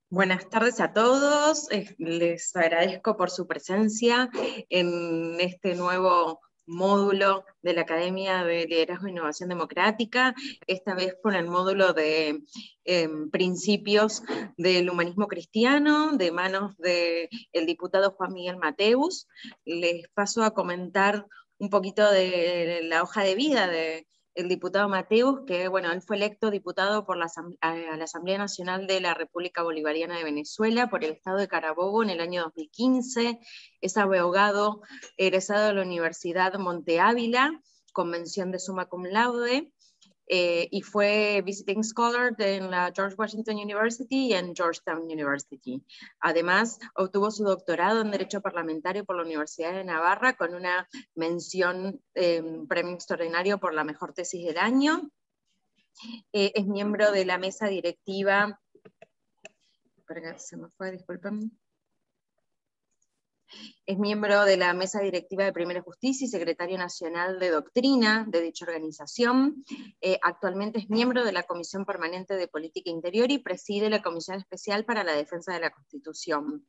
Buenas tardes a todos, les agradezco por su presencia en este nuevo módulo de la Academia de Liderazgo e Innovación Democrática, esta vez por el módulo de principios del humanismo cristiano, de manos del diputado Juan Miguel Mateus. Les paso a comentar un poquito de la hoja de vida de el diputado Mateus, que bueno, él fue electo diputado por a la Asamblea Nacional de la República Bolivariana de Venezuela por el estado de Carabobo en el año 2015, es abogado egresado de la Universidad Monte Ávila, convención de summa cum laude, y fue visiting scholar en la George Washington University y en Georgetown University. Además, obtuvo su doctorado en Derecho Parlamentario por la Universidad de Navarra con una mención, premio extraordinario por la mejor tesis del año. Es miembro de la mesa directiva, se me fue, disculpen. Es miembro de la Mesa Directiva de Primera Justicia y secretario nacional de doctrina de dicha organización. Actualmente es miembro de la Comisión Permanente de Política Interior y preside la Comisión Especial para la Defensa de la Constitución.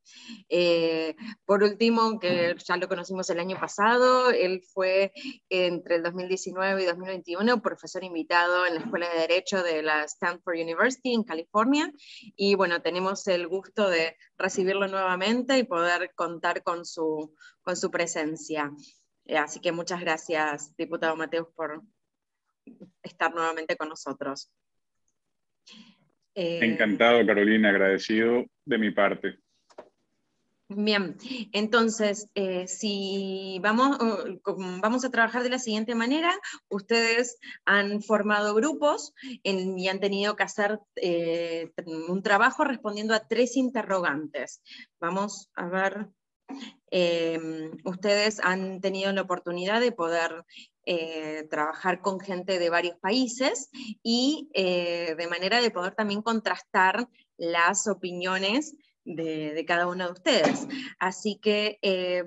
Por último, que ya lo conocimos el año pasado, él fue entre el 2019 y 2021 profesor invitado en la Escuela de Derecho de la Stanford University en California, y bueno, tenemos el gusto de recibirlo nuevamente y poder contar con su presencia. Así que muchas gracias, diputado Mateus, por estar nuevamente con nosotros. Encantado, Carolina, agradecido de mi parte. Bien, entonces, si vamos a trabajar de la siguiente manera. Ustedes han formado grupos y han tenido que hacer un trabajo respondiendo a 3 interrogantes. Vamos a ver, ustedes han tenido la oportunidad de poder trabajar con gente de varios países y de manera de poder también contrastar las opiniones de cada uno de ustedes. Así que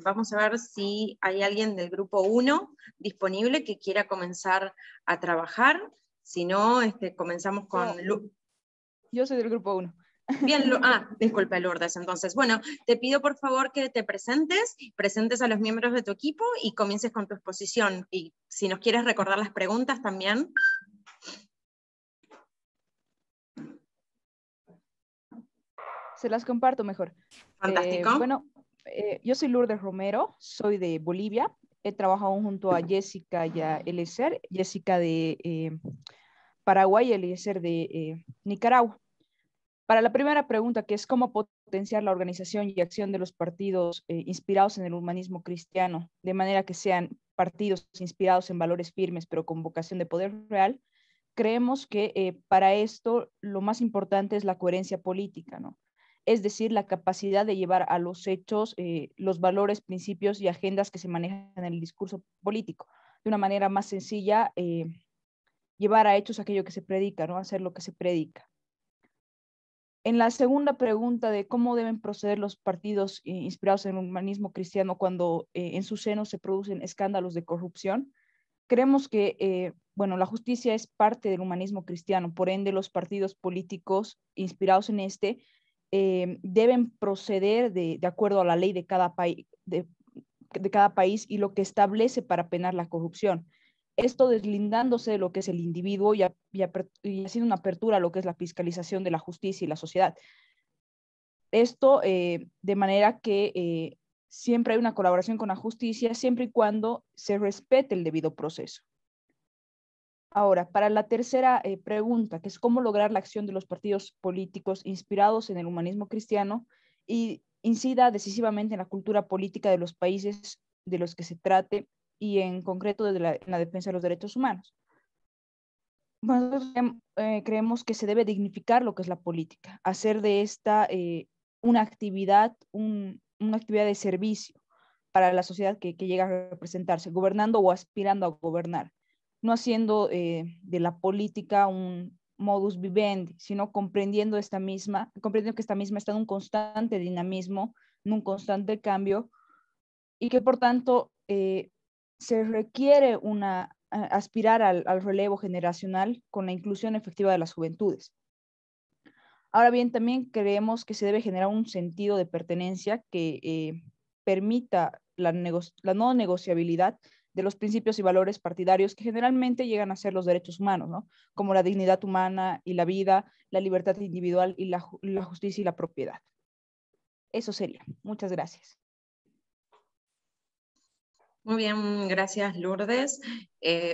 vamos a ver si hay alguien del grupo 1 disponible que quiera comenzar a trabajar. Si no, comenzamos con... Yo soy del grupo 1. Bien, disculpa, Lourdes. Entonces, bueno, te pido por favor que te presentes a los miembros de tu equipo y comiences con tu exposición. Y si nos quieres recordar las preguntas también. Se las comparto mejor. Fantástico. Yo soy Lourdes Romero, soy de Bolivia. He trabajado junto a Jessica y a Eliezer, Jessica de Paraguay y Eliezer de Nicaragua. Para la primera pregunta, que es cómo potenciar la organización y acción de los partidos inspirados en el humanismo cristiano, de manera que sean partidos inspirados en valores firmes, pero con vocación de poder real, creemos que para esto lo más importante es la coherencia política, ¿no? Es decir, la capacidad de llevar a los hechos los valores, principios y agendas que se manejan en el discurso político. De una manera más sencilla, llevar a hechos aquello que se predica, ¿no? Hacer lo que se predica. En la segunda pregunta de cómo deben proceder los partidos inspirados en el humanismo cristiano cuando en su seno se producen escándalos de corrupción, creemos que, la justicia es parte del humanismo cristiano, por ende los partidos políticos inspirados en deben proceder de acuerdo a la ley de cada país y lo que establece para penar la corrupción. Esto deslindándose de lo que es el individuo y haciendo una apertura a lo que es la fiscalización de la justicia y la sociedad. Esto de manera que siempre hay una colaboración con la justicia, siempre y cuando se respete el debido proceso. Ahora, para la tercera pregunta, que es cómo lograr la acción de los partidos políticos inspirados en el humanismo cristiano y incida decisivamente en la cultura política de los países de los que se trate y en concreto en la defensa de los derechos humanos. Nosotros creemos que se debe dignificar lo que es la política, hacer de esta una actividad de servicio para la sociedad que llega a representarse, gobernando o aspirando a gobernar, no haciendo de la política un modus vivendi, sino comprendiendo que esta misma está en un constante dinamismo, en un constante cambio, y que por tanto se requiere aspirar al relevo generacional con la inclusión efectiva de las juventudes. Ahora bien, también creemos que se debe generar un sentido de pertenencia que permita la no negociabilidad de los principios y valores partidarios que generalmente llegan a ser los derechos humanos, ¿no? Como la dignidad humana y la vida, la libertad individual y la justicia y la propiedad. Eso sería. Muchas gracias. Muy bien, gracias Lourdes.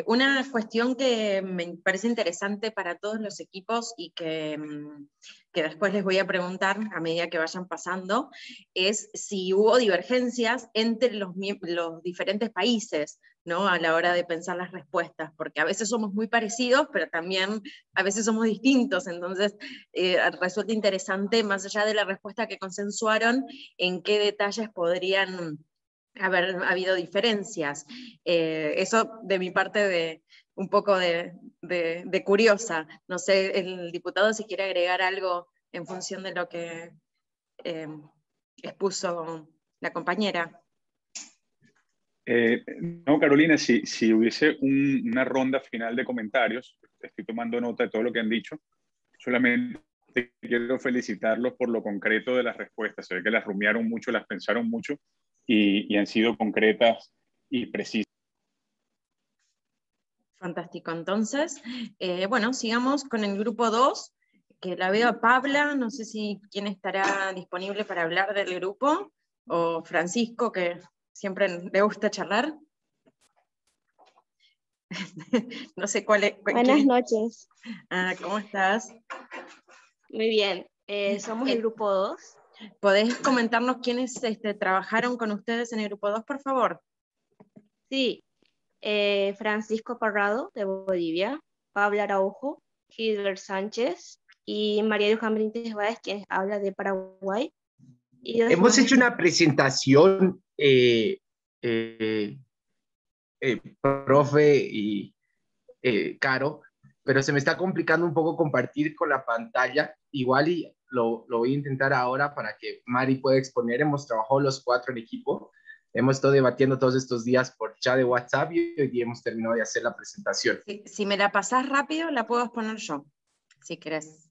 Una cuestión que me parece interesante para todos los equipos y que después les voy a preguntar a medida que vayan pasando, es si hubo divergencias entre los diferentes países, ¿no? A la hora de pensar las respuestas, porque a veces somos muy parecidos, pero también a veces somos distintos, entonces resulta interesante, más allá de la respuesta que consensuaron, en qué detalles podrían haber habido diferencias. Eso de mi parte un poco de curiosa. No sé, el diputado si quiere agregar algo en función de lo que expuso la compañera. No, Carolina, si hubiese una ronda final de comentarios, estoy tomando nota de todo lo que han dicho, solamente quiero felicitarlos por lo concreto de las respuestas. Se ve que las rumiaron mucho, las pensaron mucho y han sido concretas y precisas. Fantástico, entonces, bueno, sigamos con el grupo 2, que la veo a Pabla, no sé si quién estará disponible para hablar del grupo, o Francisco, que siempre le gusta charlar. No sé cuál es. Buenas noches. ¿Cómo estás? Muy bien, somos el grupo 2. ¿Podés comentarnos quiénes trabajaron con ustedes en el grupo 2, por favor? Sí, Francisco Parrado, de Bolivia, Pablo Araujo, Gilbert Sánchez y María Luján Benítez Báez, quien habla de Paraguay. Hemos hecho una presentación, profe y Caro, pero se me está complicando un poco compartir con la pantalla. Igual y lo voy a intentar ahora para que Mari pueda exponer. Hemos trabajado los 4 en equipo. Hemos estado debatiendo todos estos días por chat de WhatsApp y hoy día hemos terminado de hacer la presentación. Si me la pasás rápido, la puedo exponer yo, si querés.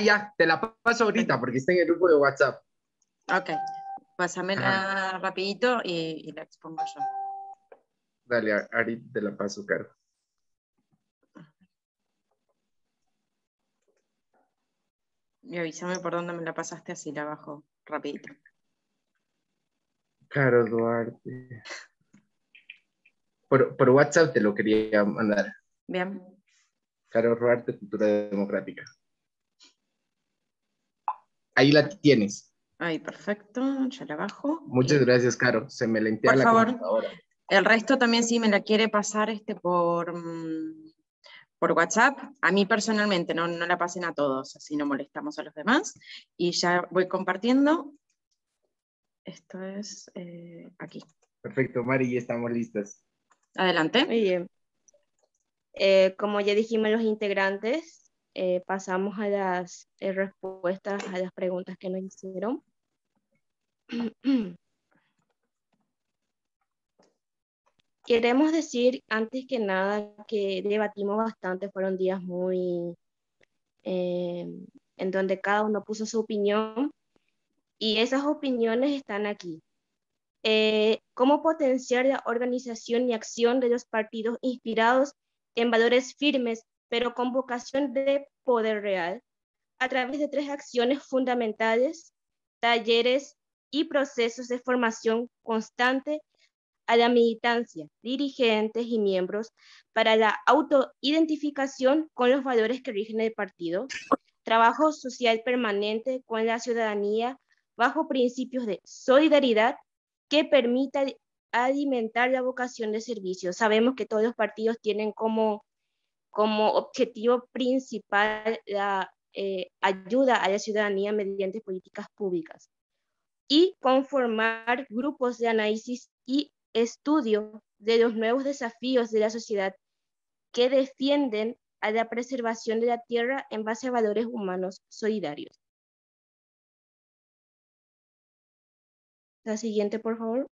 Ya, te la paso ahorita porque está en el grupo de WhatsApp. Ok, pásamela rapidito y la expongo yo. Dale, Ari, te la paso, Caro. Y avísame por dónde me la pasaste, así la bajo rapidito. Caro Duarte. Por WhatsApp te lo quería mandar. Bien. Caro Duarte, Cultura Democrática. Ahí la tienes. Ahí, perfecto, ya la bajo. Muchas gracias, Caro. Se me lentea la computadora. El resto también sí me la quiere pasar por WhatsApp. A mí personalmente, no la pasen a todos, así no molestamos a los demás. Y ya voy compartiendo. Esto es aquí. Perfecto, Mari, ya estamos listas. Adelante. Muy bien. Como ya dijimos los integrantes, pasamos a las respuestas a las preguntas que nos hicieron. Queremos decir, antes que nada, que debatimos bastante, fueron días muy en donde cada uno puso su opinión y esas opiniones están aquí. ¿Cómo potenciar la organización y acción de los partidos inspirados en valores firmes, pero con vocación de poder real, a través de 3 acciones fundamentales, talleres y procesos de formación constante a la militancia, dirigentes y miembros para la autoidentificación con los valores que rigen el partido, trabajo social permanente con la ciudadanía bajo principios de solidaridad que permita alimentar la vocación de servicio. Sabemos que todos los partidos tienen como objetivo principal la ayuda a la ciudadanía mediante políticas públicas y conformar grupos de análisis y estudio de los nuevos desafíos de la sociedad que defienden a la preservación de la tierra en base a valores humanos solidarios. La siguiente, por favor.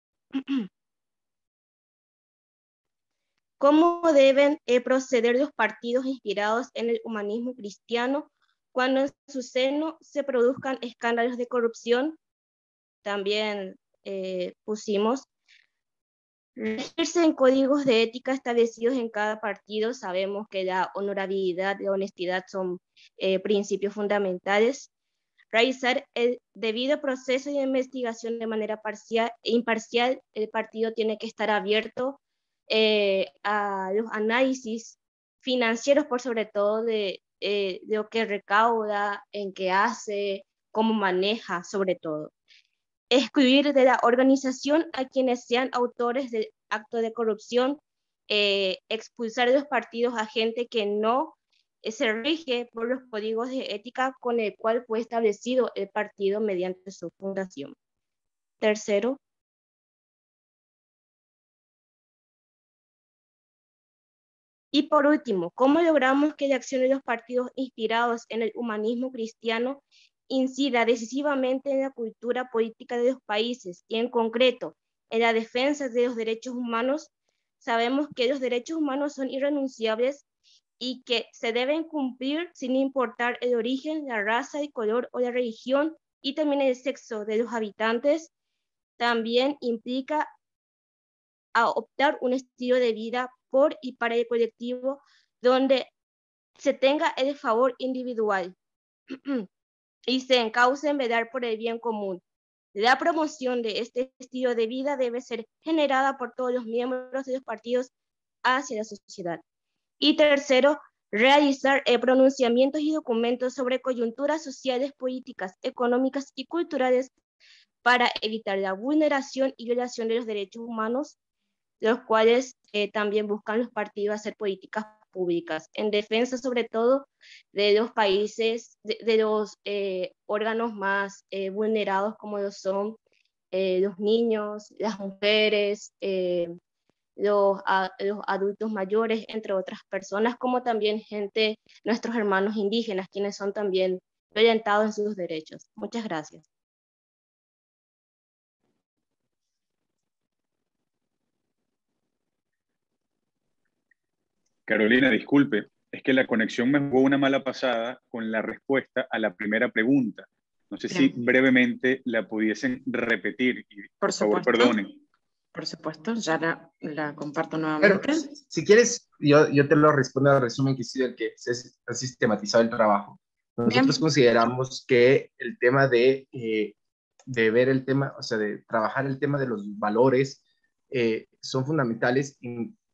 ¿Cómo deben proceder los partidos inspirados en el humanismo cristiano cuando en su seno se produzcan escándalos de corrupción. También pusimos regirse en códigos de ética establecidos en cada partido. Sabemos que la honorabilidad y la honestidad son principios fundamentales. Realizar el debido proceso de investigación de manera imparcial. El partido tiene que estar abierto a los análisis financieros, por sobre todo de lo que recauda, en qué hace, cómo maneja, sobre todo. Excluir de la organización a quienes sean autores de actos de corrupción, expulsar de los partidos a gente que no se rige por los códigos de ética con el cual fue establecido el partido mediante su fundación. Tercero, y por último, ¿cómo logramos que la acción de los partidos inspirados en el humanismo cristiano incida decisivamente en la cultura política de los países y en concreto en la defensa de los derechos humanos? Sabemos que los derechos humanos son irrenunciables y que se deben cumplir sin importar el origen, la raza, el color o la religión, y también el sexo de los habitantes. También implica optar un estilo de vida por y para el colectivo donde se tenga el favor individual y se encauce en velar por el bien común. La promoción de este estilo de vida debe ser generada por todos los miembros de los partidos hacia la sociedad. Y tercero, realizar pronunciamientos y documentos sobre coyunturas sociales, políticas, económicas y culturales para evitar la vulneración y violación de los derechos humanos, los cuales también buscan los partidos hacer políticas públicas en defensa sobre todo de los países, de los órganos más vulnerados, como lo son los niños, las mujeres, los adultos mayores, entre otras personas, como también nuestros hermanos indígenas, quienes son también violentados en sus derechos. Muchas gracias. Carolina, disculpe, es que la conexión me jugó una mala pasada con la respuesta a la primera pregunta. No sé si brevemente la pudiesen repetir y por favor perdonen. Por supuesto, ya la comparto nuevamente. Pero, si quieres, yo te lo respondo al resumen que he sido el que se ha sistematizado el trabajo. Nosotros consideramos que el tema de ver el tema, o sea, de trabajar el tema de los valores son fundamentales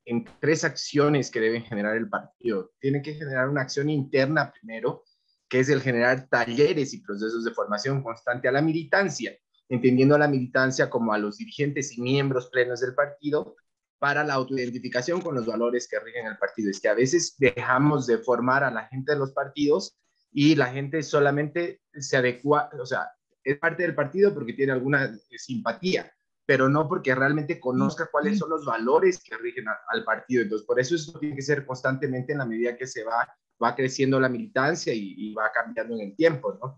en tres acciones que deben generar el partido. Tiene que generar una acción interna primero, que es el generar talleres y procesos de formación constante a la militancia, entendiendo a la militancia como a los dirigentes y miembros plenos del partido para la autoidentificación con los valores que rigen el partido. Es que a veces dejamos de formar a la gente de los partidos y la gente solamente se adecua, o sea, es parte del partido porque tiene alguna simpatía, pero no porque realmente conozca cuáles son los valores que rigen al partido. Entonces, por eso tiene que ser constantemente en la medida que se va creciendo la militancia y va cambiando en el tiempo, ¿no?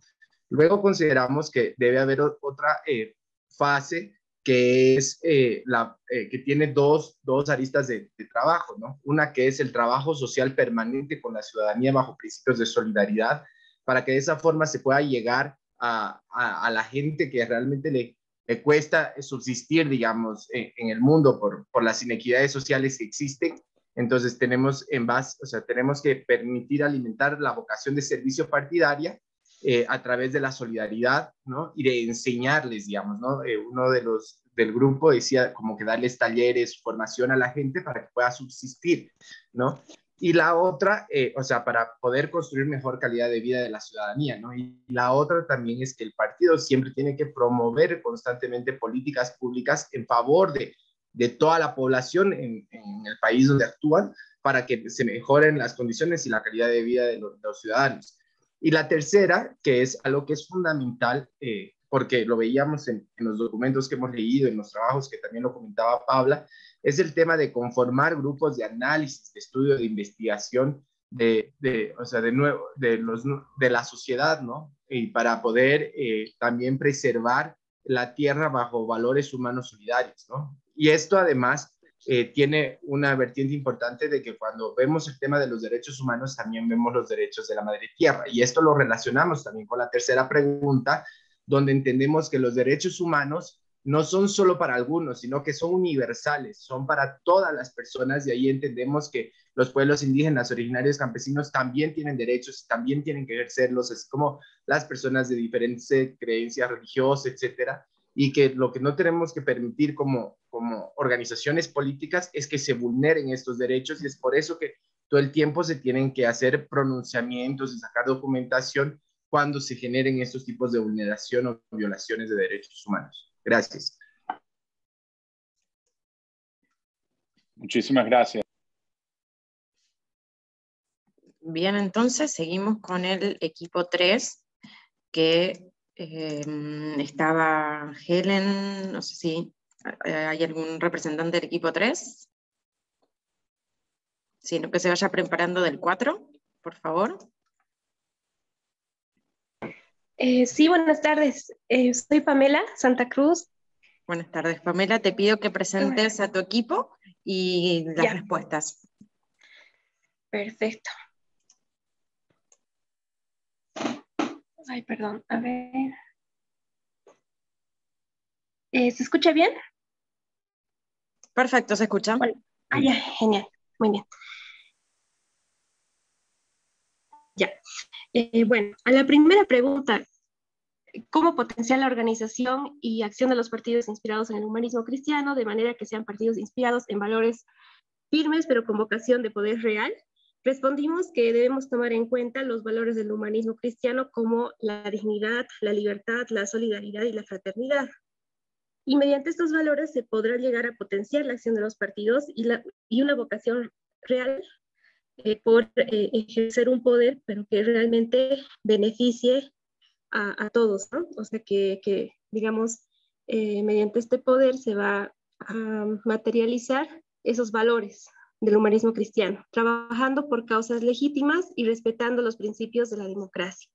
Luego consideramos que debe haber otra fase que es que tiene dos aristas de trabajo, ¿no? Una que es el trabajo social permanente con la ciudadanía bajo principios de solidaridad, para que de esa forma se pueda llegar a la gente que realmente le cuesta subsistir, digamos, en el mundo por las inequidades sociales que existen. Entonces tenemos tenemos que permitir alimentar la vocación de servicio partidaria a través de la solidaridad, ¿no? Y de enseñarles, digamos, ¿no? Uno del grupo decía como que darles talleres, formación a la gente para que pueda subsistir, ¿no? Y la otra, para poder construir mejor calidad de vida de la ciudadanía, ¿no? Y la otra también es que el partido siempre tiene que promover constantemente políticas públicas en favor de toda la población en el país donde actúan, para que se mejoren las condiciones y la calidad de vida de los ciudadanos. Y la tercera, que es algo que es fundamental, porque lo veíamos en los documentos que hemos leído, en los trabajos que también lo comentaba Paula, es el tema de conformar grupos de análisis, de estudio, de investigación de la sociedad, ¿no? Y para poder también preservar la tierra bajo valores humanos solidarios, ¿no? Y esto además tiene una vertiente importante de que cuando vemos el tema de los derechos humanos, también vemos los derechos de la madre tierra. Y esto lo relacionamos también con la tercera pregunta, donde entendemos que los derechos humanos no son solo para algunos, sino que son universales, son para todas las personas, y ahí entendemos que los pueblos indígenas, originarios, campesinos también tienen derechos, también tienen que ejercerlos, así como las personas de diferentes creencias religiosas, etcétera, y que lo que no tenemos que permitir como organizaciones políticas es que se vulneren estos derechos, y es por eso que todo el tiempo se tienen que hacer pronunciamientos y sacar documentación cuando se generen estos tipos de vulneración o violaciones de derechos humanos. Gracias. Muchísimas gracias. Bien, entonces seguimos con el equipo 3, que estaba Helen, no sé si hay algún representante del equipo 3. Sino que se vaya preparando del 4, por favor. Sí, buenas tardes. Soy Pamela Santa Cruz. Buenas tardes, Pamela. Te pido que presentes a tu equipo y las respuestas. Perfecto. Ay, perdón. A ver. ¿Se escucha bien? Perfecto, se escucha. Bueno, ya, genial. Muy bien. Ya. Bueno, a la primera pregunta, ¿cómo potenciar la organización y acción de los partidos inspirados en el humanismo cristiano de manera que sean partidos inspirados en valores firmes pero con vocación de poder real? Respondimos que debemos tomar en cuenta los valores del humanismo cristiano como la dignidad, la libertad, la solidaridad y la fraternidad. Y mediante estos valores se podrá llegar a potenciar la acción de los partidos y una vocación real por ejercer un poder, pero que realmente beneficie a todos, ¿no? O sea, que digamos, mediante este poder se va a materializar esos valores del humanismo cristiano, trabajando por causas legítimas y respetando los principios de la democracia.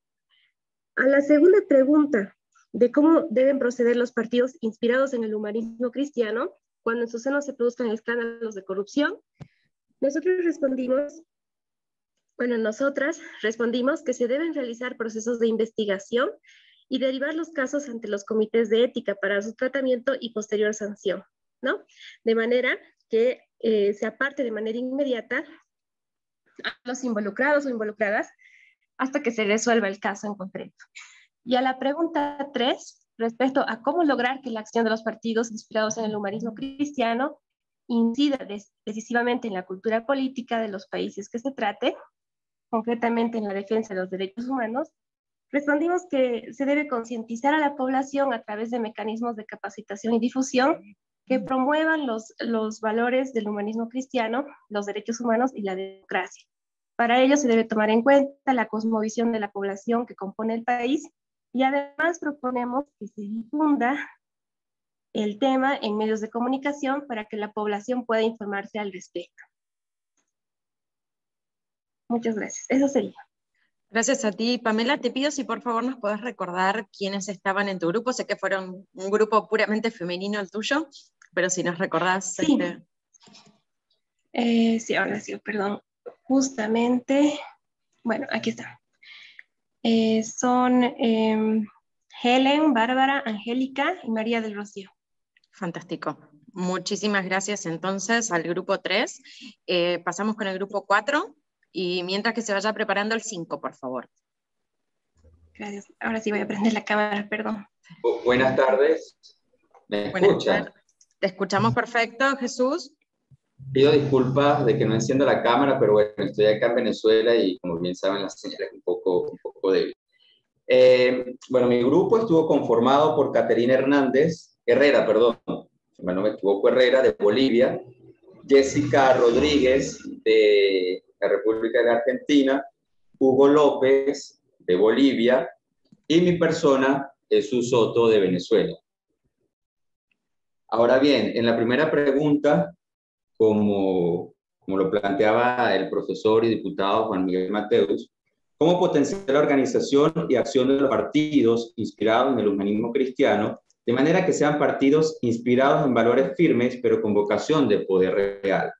A la segunda pregunta de cómo deben proceder los partidos inspirados en el humanismo cristiano cuando en su seno se produzcan escándalos de corrupción, nosotras respondimos que se deben realizar procesos de investigación y derivar los casos ante los comités de ética para su tratamiento y posterior sanción, ¿no? De manera que se aparte de manera inmediata a los involucrados o involucradas hasta que se resuelva el caso en concreto. Y a la pregunta 3, respecto a cómo lograr que la acción de los partidos inspirados en el humanismo cristiano incida decisivamente en la cultura política de los países que se trate, concretamente en la defensa de los derechos humanos, respondimos que se debe concientizar a la población a través de mecanismos de capacitación y difusión que promuevan los valores del humanismo cristiano, los derechos humanos y la democracia. Para ello se debe tomar en cuenta la cosmovisión de la población que compone el país y además proponemos que se difunda el tema en medios de comunicación para que la población pueda informarse al respecto. Muchas gracias. Eso sería. Gracias a ti, Pamela. Te pido si por favor nos podés recordar quiénes estaban en tu grupo. Sé que fueron un grupo puramente femenino el tuyo, pero si nos recordás... Sí, sí, ahora sí, perdón. Justamente, bueno, aquí está. Son Helen, Bárbara, Angélica y María del Rocío. Fantástico. Muchísimas gracias entonces al grupo 3. Pasamos con el grupo 4. Y mientras que se vaya preparando el 5, por favor. Gracias. Ahora sí voy a prender la cámara, perdón. Buenas tardes. ¿Me escuchan? Te escuchamos perfecto, Jesús. Pido disculpas de que no encienda la cámara, pero bueno, estoy acá en Venezuela y como bien saben, la señal es un poco débil. Bueno, mi grupo estuvo conformado por Caterina Herrera, si no me equivoco, Herrera, de Bolivia, Jessica Rodríguez, de la República de Argentina, Hugo López, de Bolivia, y mi persona, Jesús Soto, de Venezuela. Ahora bien, en la primera pregunta, como lo planteaba el profesor y diputado Juan Miguel Mateus, ¿cómo potenciar la organización y acción de los partidos inspirados en el humanismo cristiano de manera que sean partidos inspirados en valores firmes, pero con vocación de poder real.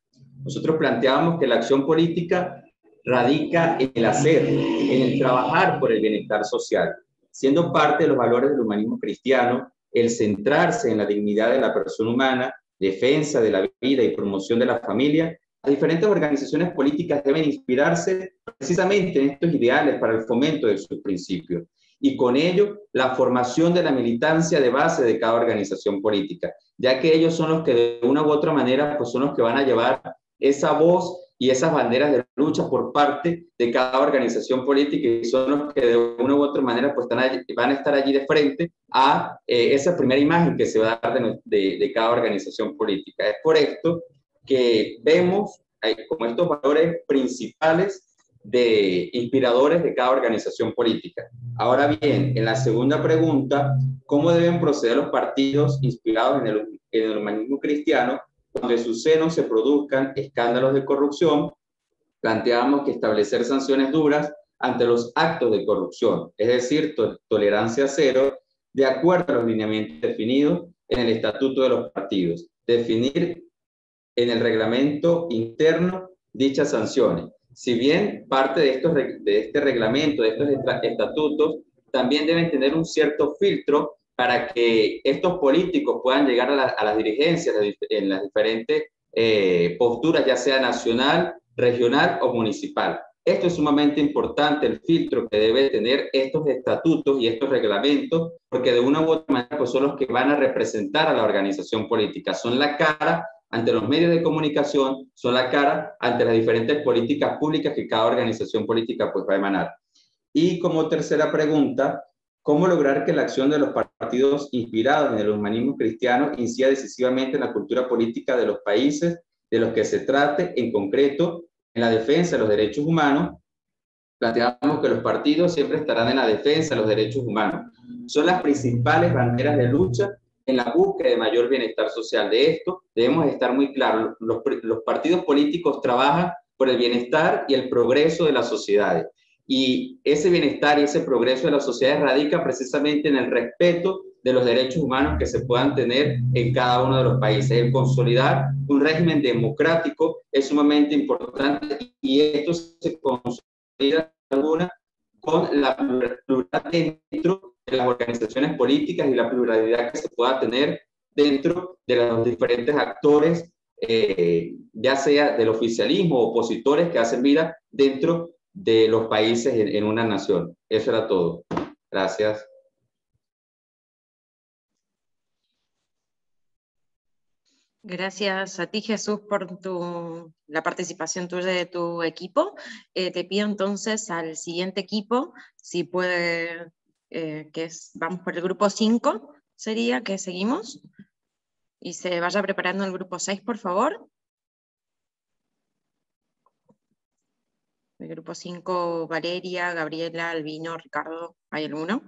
Nosotros planteábamos que la acción política radica en el hacer, en el trabajar por el bienestar social, siendo parte de los valores del humanismo cristiano, el centrarse en la dignidad de la persona humana, defensa de la vida y promoción de la familia. Las diferentes organizaciones políticas deben inspirarse precisamente en estos ideales para el fomento de sus principios, y con ello la formación de la militancia de base de cada organización política, ya que ellos son los que de una u otra manera pues son los que van a llevar esa voz y esas banderas de lucha por parte de cada organización política, y son los que de una u otra manera pues van a estar allí de frente a esa primera imagen que se va a dar de cada organización política. Es por esto que vemos como estos valores principales inspiradores de cada organización política. Ahora bien, en la segunda pregunta, ¿cómo deben proceder los partidos inspirados en el humanismo cristiano cuando en su seno se produzcan escándalos de corrupción? Planteamos que establecer sanciones duras ante los actos de corrupción, es decir, tolerancia cero, de acuerdo a los lineamientos definidos en el estatuto de los partidos. Definir en el reglamento interno dichas sanciones. Si bien parte de este reglamento, de estos estatutos, también deben tener un cierto filtro para que estos políticos puedan llegar a las dirigencias en las diferentes posturas, ya sea nacional, regional o municipal. Esto es sumamente importante, el filtro que debe tener estos estatutos y estos reglamentos, porque de una u otra manera pues son los que van a representar a la organización política, son la cara ante los medios de comunicación, son la cara ante las diferentes políticas públicas que cada organización política pues va a emanar. Y como tercera pregunta, ¿cómo lograr que la acción de los partidos inspirados en el humanismo cristiano incida decisivamente en la cultura política de los países de los que se trate, en concreto en la defensa de los derechos humanos? Planteamos que los partidos siempre estarán en la defensa de los derechos humanos. Son las principales banderas de lucha en la búsqueda de mayor bienestar social. De esto debemos estar muy claros. Los partidos políticos trabajan por el bienestar y el progreso de las sociedades. Y ese bienestar y ese progreso de las sociedades radica precisamente en el respeto de los derechos humanos que se puedan tener en cada uno de los países. El consolidar un régimen democrático es sumamente importante, y esto se consolida con la pluralidad dentro de las organizaciones políticas y la pluralidad que se pueda tener dentro de los diferentes actores, ya sea del oficialismo o opositores que hacen vida dentro de los países en una nación. Eso era todo. Gracias. Gracias a ti, Jesús, por la participación tuya de tu equipo. Te pido entonces al siguiente equipo, si puede, vamos por el grupo 5, sería que seguimos, y se vaya preparando el grupo 6, por favor. El grupo 5, Valeria, Gabriela, Albino, Ricardo, ¿hay alguno?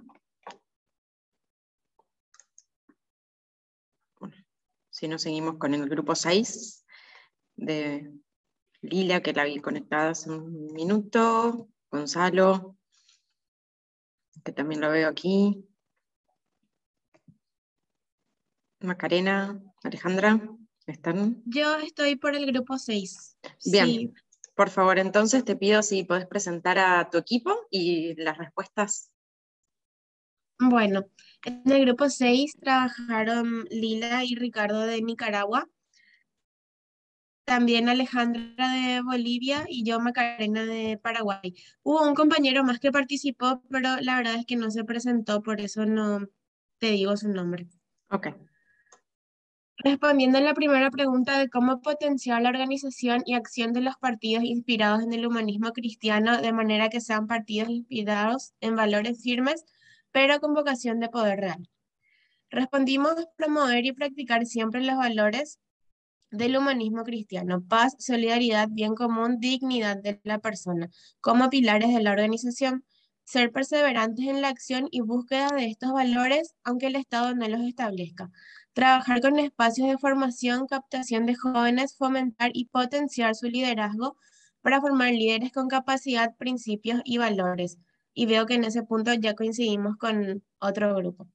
Bueno, si no, seguimos con el grupo 6 de Lila, que la vi conectada hace un minuto, Gonzalo, que también lo veo aquí, Macarena, Alejandra, ¿están? Yo estoy por el grupo 6. Bien. Sí. Por favor, entonces te pido si podés presentar a tu equipo y las respuestas. Bueno, en el grupo 6 trabajaron Lila y Ricardo de Nicaragua, también Alejandra de Bolivia y yo, Macarena, de Paraguay. Hubo un compañero más que participó, pero la verdad es que no se presentó, por eso no te digo su nombre. Ok. Respondiendo a la primera pregunta de cómo potenciar la organización y acción de los partidos inspirados en el humanismo cristiano de manera que sean partidos inspirados en valores firmes, pero con vocación de poder real. Respondimos promover y practicar siempre los valores del humanismo cristiano: paz, solidaridad, bien común, dignidad de la persona, como pilares de la organización. Ser perseverantes en la acción y búsqueda de estos valores, aunque el Estado no los establezca. Trabajar con espacios de formación, captación de jóvenes, fomentar y potenciar su liderazgo para formar líderes con capacidad, principios y valores. Y veo que en ese punto ya coincidimos con otro grupo.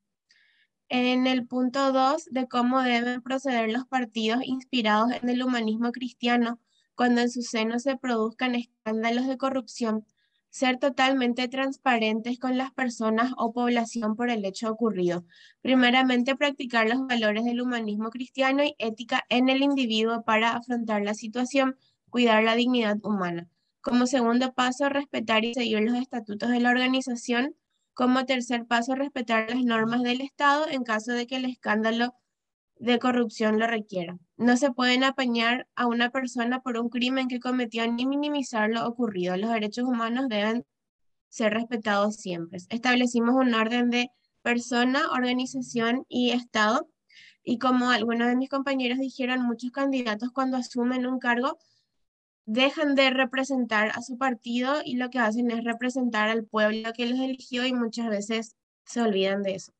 en el punto 2 de cómo deben proceder los partidos inspirados en el humanismo cristiano cuando en su seno se produzcan escándalos de corrupción, ser totalmente transparentes con las personas o población por el hecho ocurrido. Primeramente, practicar los valores del humanismo cristiano y ética en el individuo para afrontar la situación, cuidar la dignidad humana. Como segundo paso, respetar y seguir los estatutos de la organización. Como tercer paso, respetar las normas del Estado en caso de que el escándalo de corrupción lo requiera. No se pueden apañar a una persona por un crimen que cometió ni minimizar lo ocurrido. Los derechos humanos deben ser respetados siempre. Establecimos un orden de persona, organización y Estado. Y como algunos de mis compañeros dijeron, muchos candidatos cuando asumen un cargo dejan de representar a su partido y lo que hacen es representar al pueblo que los eligió y muchas veces se olvidan de eso.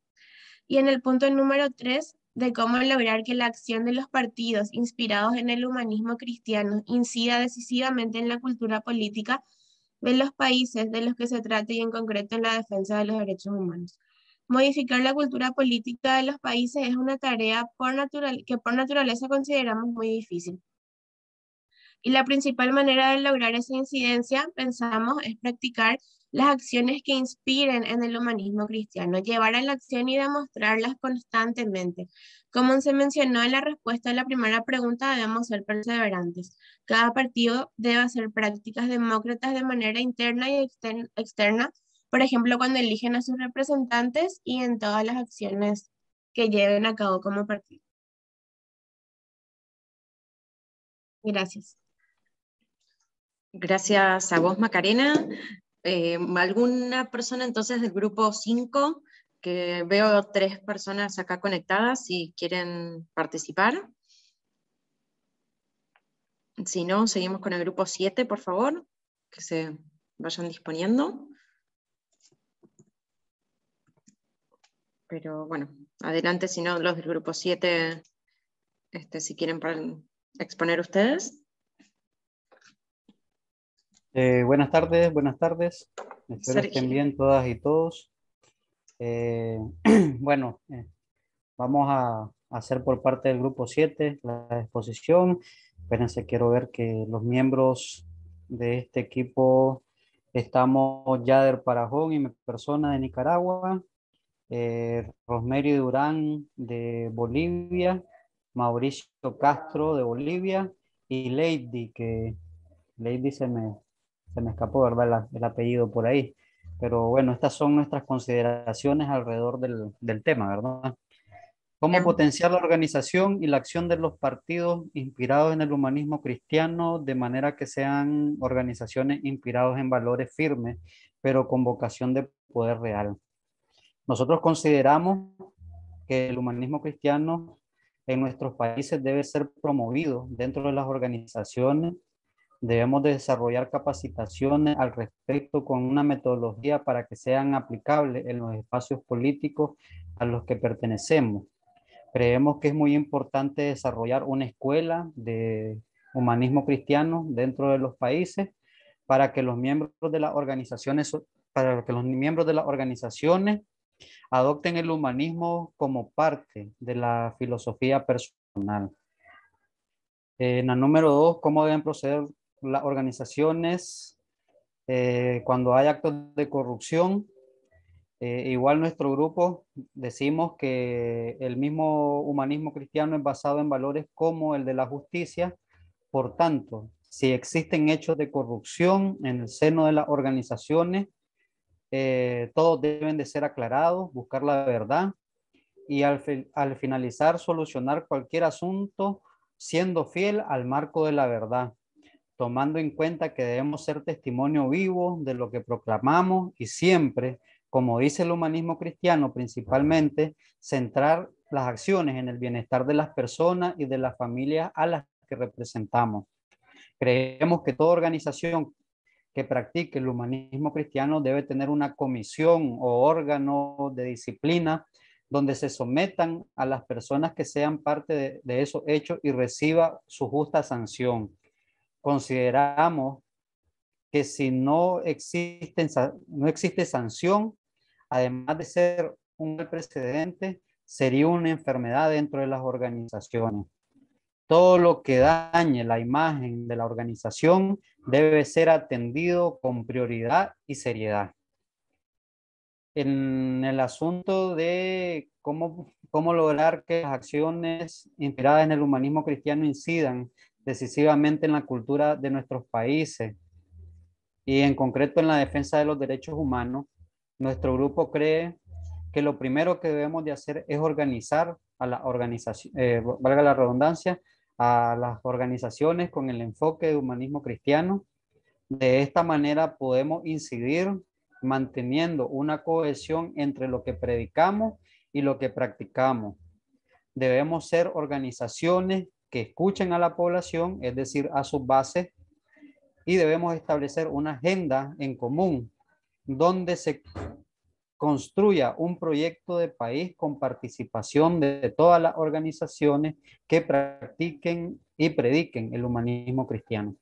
Y en el punto número 3, de cómo lograr que la acción de los partidos inspirados en el humanismo cristiano incida decisivamente en la cultura política de los países de los que se trate y en concreto en la defensa de los derechos humanos. Modificar la cultura política de los países es una tarea que por naturaleza consideramos muy difícil. Y la principal manera de lograr esa incidencia, pensamos, es practicar las acciones que inspiren en el humanismo cristiano, llevar a la acción y demostrarlas constantemente. Como se mencionó en la respuesta a la primera pregunta, debemos ser perseverantes. Cada partido debe hacer prácticas demócratas de manera interna y externa, por ejemplo, cuando eligen a sus representantes y en todas las acciones que lleven a cabo como partido. Gracias. Gracias a vos, Macarena. ¿Alguna persona entonces del grupo 5? Que veo 3 personas acá conectadas y quieren participar. Si no, seguimos con el grupo 7, por favor, que se vayan disponiendo. Pero bueno, adelante, si no, los del grupo 7, si quieren exponer ustedes. Buenas tardes, buenas tardes. Espero estén bien todas y todos. Bueno, vamos a hacer por parte del grupo 7 la exposición. Espérense, quiero ver que los miembros de este equipo estamos Yader Parajón y mi persona de Nicaragua, Rosemary Durán de Bolivia, Mauricio Castro de Bolivia y Lady, que Lady se me escapó, ¿verdad? El apellido por ahí. Pero bueno, estas son nuestras consideraciones alrededor del tema, ¿verdad? ¿Cómo potenciar la organización y la acción de los partidos inspirados en el humanismo cristiano de manera que sean organizaciones inspiradas en valores firmes, pero con vocación de poder real? Nosotros consideramos que el humanismo cristiano en nuestros países debe ser promovido dentro de las organizaciones. Debemos de desarrollar capacitaciones al respecto con una metodología para que sean aplicables en los espacios políticos a los que pertenecemos. Creemos que es muy importante desarrollar una escuela de humanismo cristiano dentro de los países para que los miembros de las organizaciones, adopten el humanismo como parte de la filosofía personal. En la número 2, ¿cómo deben proceder las organizaciones cuando hay actos de corrupción? Igual nuestro grupo decimos que el mismo humanismo cristiano es basado en valores como el de la justicia. Por tanto, si existen hechos de corrupción en el seno de las organizaciones, todos deben de ser aclarados, buscar la verdad y al finalizar solucionar cualquier asunto siendo fiel al marco de la verdad, tomando en cuenta que debemos ser testimonio vivo de lo que proclamamos y siempre, como dice el humanismo cristiano, principalmente centrar las acciones en el bienestar de las personas y de las familias a las que representamos. Creemos que toda organización que practique el humanismo cristiano debe tener una comisión o órgano de disciplina donde se sometan a las personas que sean parte de esos hechos y reciba su justa sanción. Consideramos que si no existe sanción, además de ser un precedente, sería una enfermedad dentro de las organizaciones. Todo lo que dañe la imagen de la organización debe ser atendido con prioridad y seriedad. En el asunto de cómo lograr que las acciones inspiradas en el humanismo cristiano incidan decisivamente en la cultura de nuestros países y en concreto en la defensa de los derechos humanos, nuestro grupo cree que lo primero que debemos de hacer es organizar a la organización, valga la redundancia, a las organizaciones con el enfoque de humanismo cristiano. De esta manera podemos incidir manteniendo una cohesión entre lo que predicamos y lo que practicamos. Debemos ser organizaciones que escuchen a la población, es decir, a sus bases, y debemos establecer una agenda en común donde se construya un proyecto de país con participación de todas las organizaciones que practiquen y prediquen el humanismo cristiano.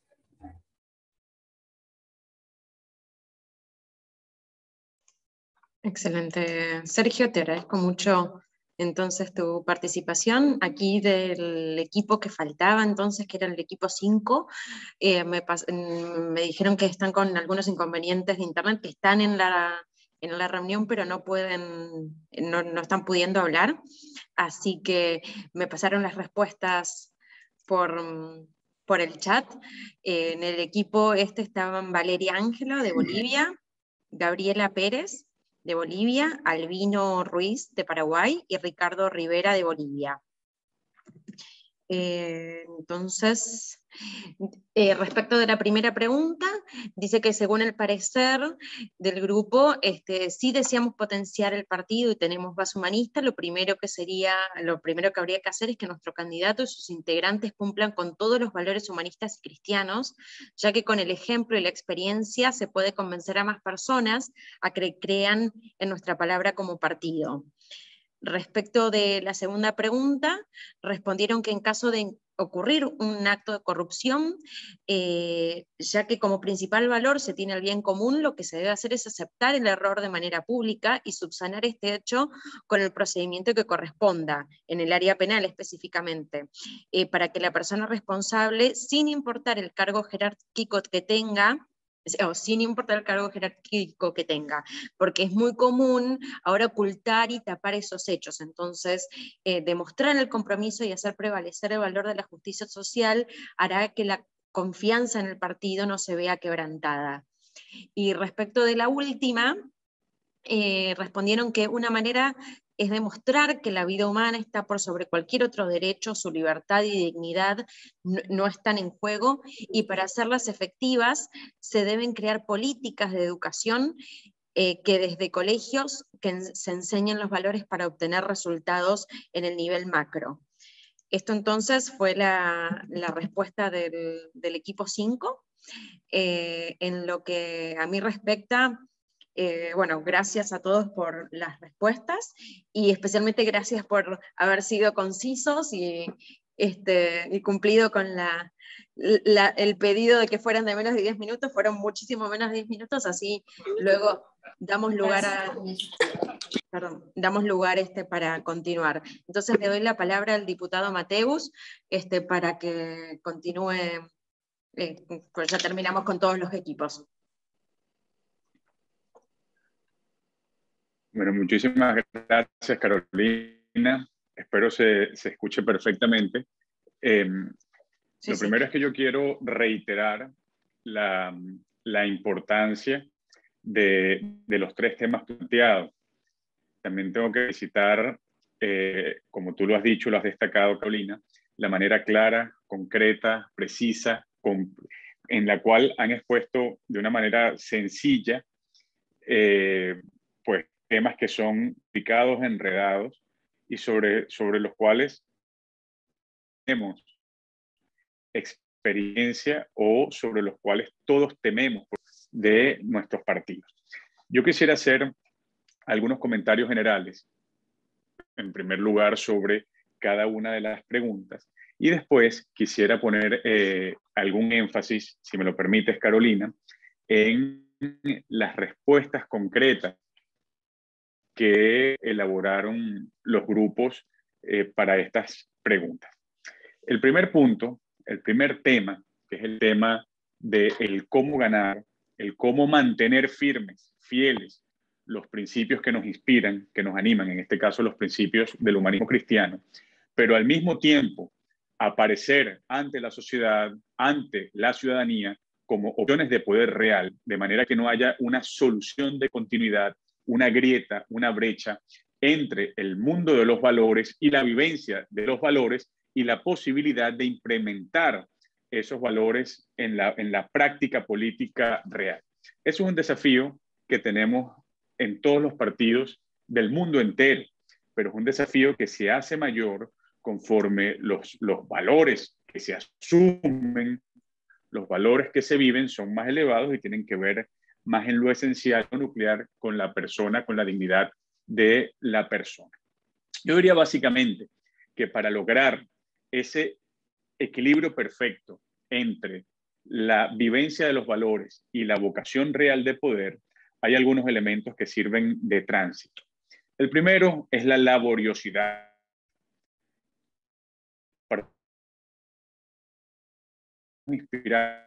Excelente. Sergio, te agradezco mucho entonces tu participación. Aquí del equipo que faltaba entonces, que era el equipo 5, me dijeron que están con algunos inconvenientes de internet, que están en la reunión, pero no están pudiendo hablar. Así que me pasaron las respuestas por el chat. En el equipo estaban Valeria Ángelo de Bolivia, Gabriela Pérez de Bolivia, Albino Ruiz de Paraguay y Ricardo Rivera de Bolivia. Entonces, respecto de la primera pregunta, dice que según el parecer del grupo, sí deseamos potenciar el partido y tenemos base humanista. Lo primero que habría que hacer es que nuestro candidato y sus integrantes cumplan con todos los valores humanistas y cristianos, ya que con el ejemplo y la experiencia se puede convencer a más personas a que crean en nuestra palabra como partido. Respecto de la segunda pregunta, respondieron que en caso de ocurrir un acto de corrupción, ya que como principal valor se tiene el bien común, lo que se debe hacer es aceptar el error de manera pública y subsanar este hecho con el procedimiento que corresponda, en el área penal específicamente, para que la persona responsable, sin importar el cargo jerárquico que tenga, o sin importar el cargo jerárquico que tenga, porque es muy común ahora ocultar y tapar esos hechos. Entonces, demostrar el compromiso y hacer prevalecer el valor de la justicia social hará que la confianza en el partido no se vea quebrantada. Y respecto de la última, respondieron que una manera es demostrar que la vida humana está por sobre cualquier otro derecho, su libertad y dignidad no están en juego, y para hacerlas efectivas se deben crear políticas de educación que desde colegios que se enseñen los valores para obtener resultados en el nivel macro. Esto entonces fue la respuesta del equipo 5. En lo que a mí respecta, bueno, gracias a todos por las respuestas y especialmente gracias por haber sido concisos y cumplido con el pedido de que fueran de menos de 10 minutos. Fueron muchísimo menos de 10 minutos, así luego damos lugar para continuar. Entonces le doy la palabra al diputado Mateus para que continúe, pues ya terminamos con todos los equipos. Bueno, muchísimas gracias, Carolina. Espero se escuche perfectamente. Lo primero es que yo quiero reiterar la importancia de los tres temas planteados. También tengo que citar, como tú lo has dicho, lo has destacado, Carolina, la manera clara, concreta, precisa, en la cual han expuesto de una manera sencilla pues temas que son complicados, enredados y sobre los cuales tenemos experiencia o sobre los cuales todos tememos de nuestros partidos. Yo quisiera hacer algunos comentarios generales, en primer lugar sobre cada una de las preguntas, y después quisiera poner algún énfasis, si me lo permites, Carolina, en las respuestas concretas que elaboraron los grupos para estas preguntas. El primer punto, el primer tema, que es el tema del cómo ganar, el cómo mantener firmes, fieles, los principios que nos inspiran, que nos animan, en este caso los principios del humanismo cristiano, pero al mismo tiempo aparecer ante la sociedad, ante la ciudadanía, como opciones de poder real, de manera que no haya una solución de continuidad, una grieta, una brecha entre el mundo de los valores y la vivencia de los valores y la posibilidad de implementar esos valores en la práctica política real. Eso es un desafío que tenemos en todos los partidos del mundo entero, pero es un desafío que se hace mayor conforme los valores que se asumen, los valores que se viven son más elevados y tienen que ver más en lo esencial, lo nuclear, con la persona, con la dignidad de la persona. Yo diría básicamente que para lograr ese equilibrio perfecto entre la vivencia de los valores y la vocación real de poder, hay algunos elementos que sirven de tránsito. El primero es la laboriosidad. Para inspirados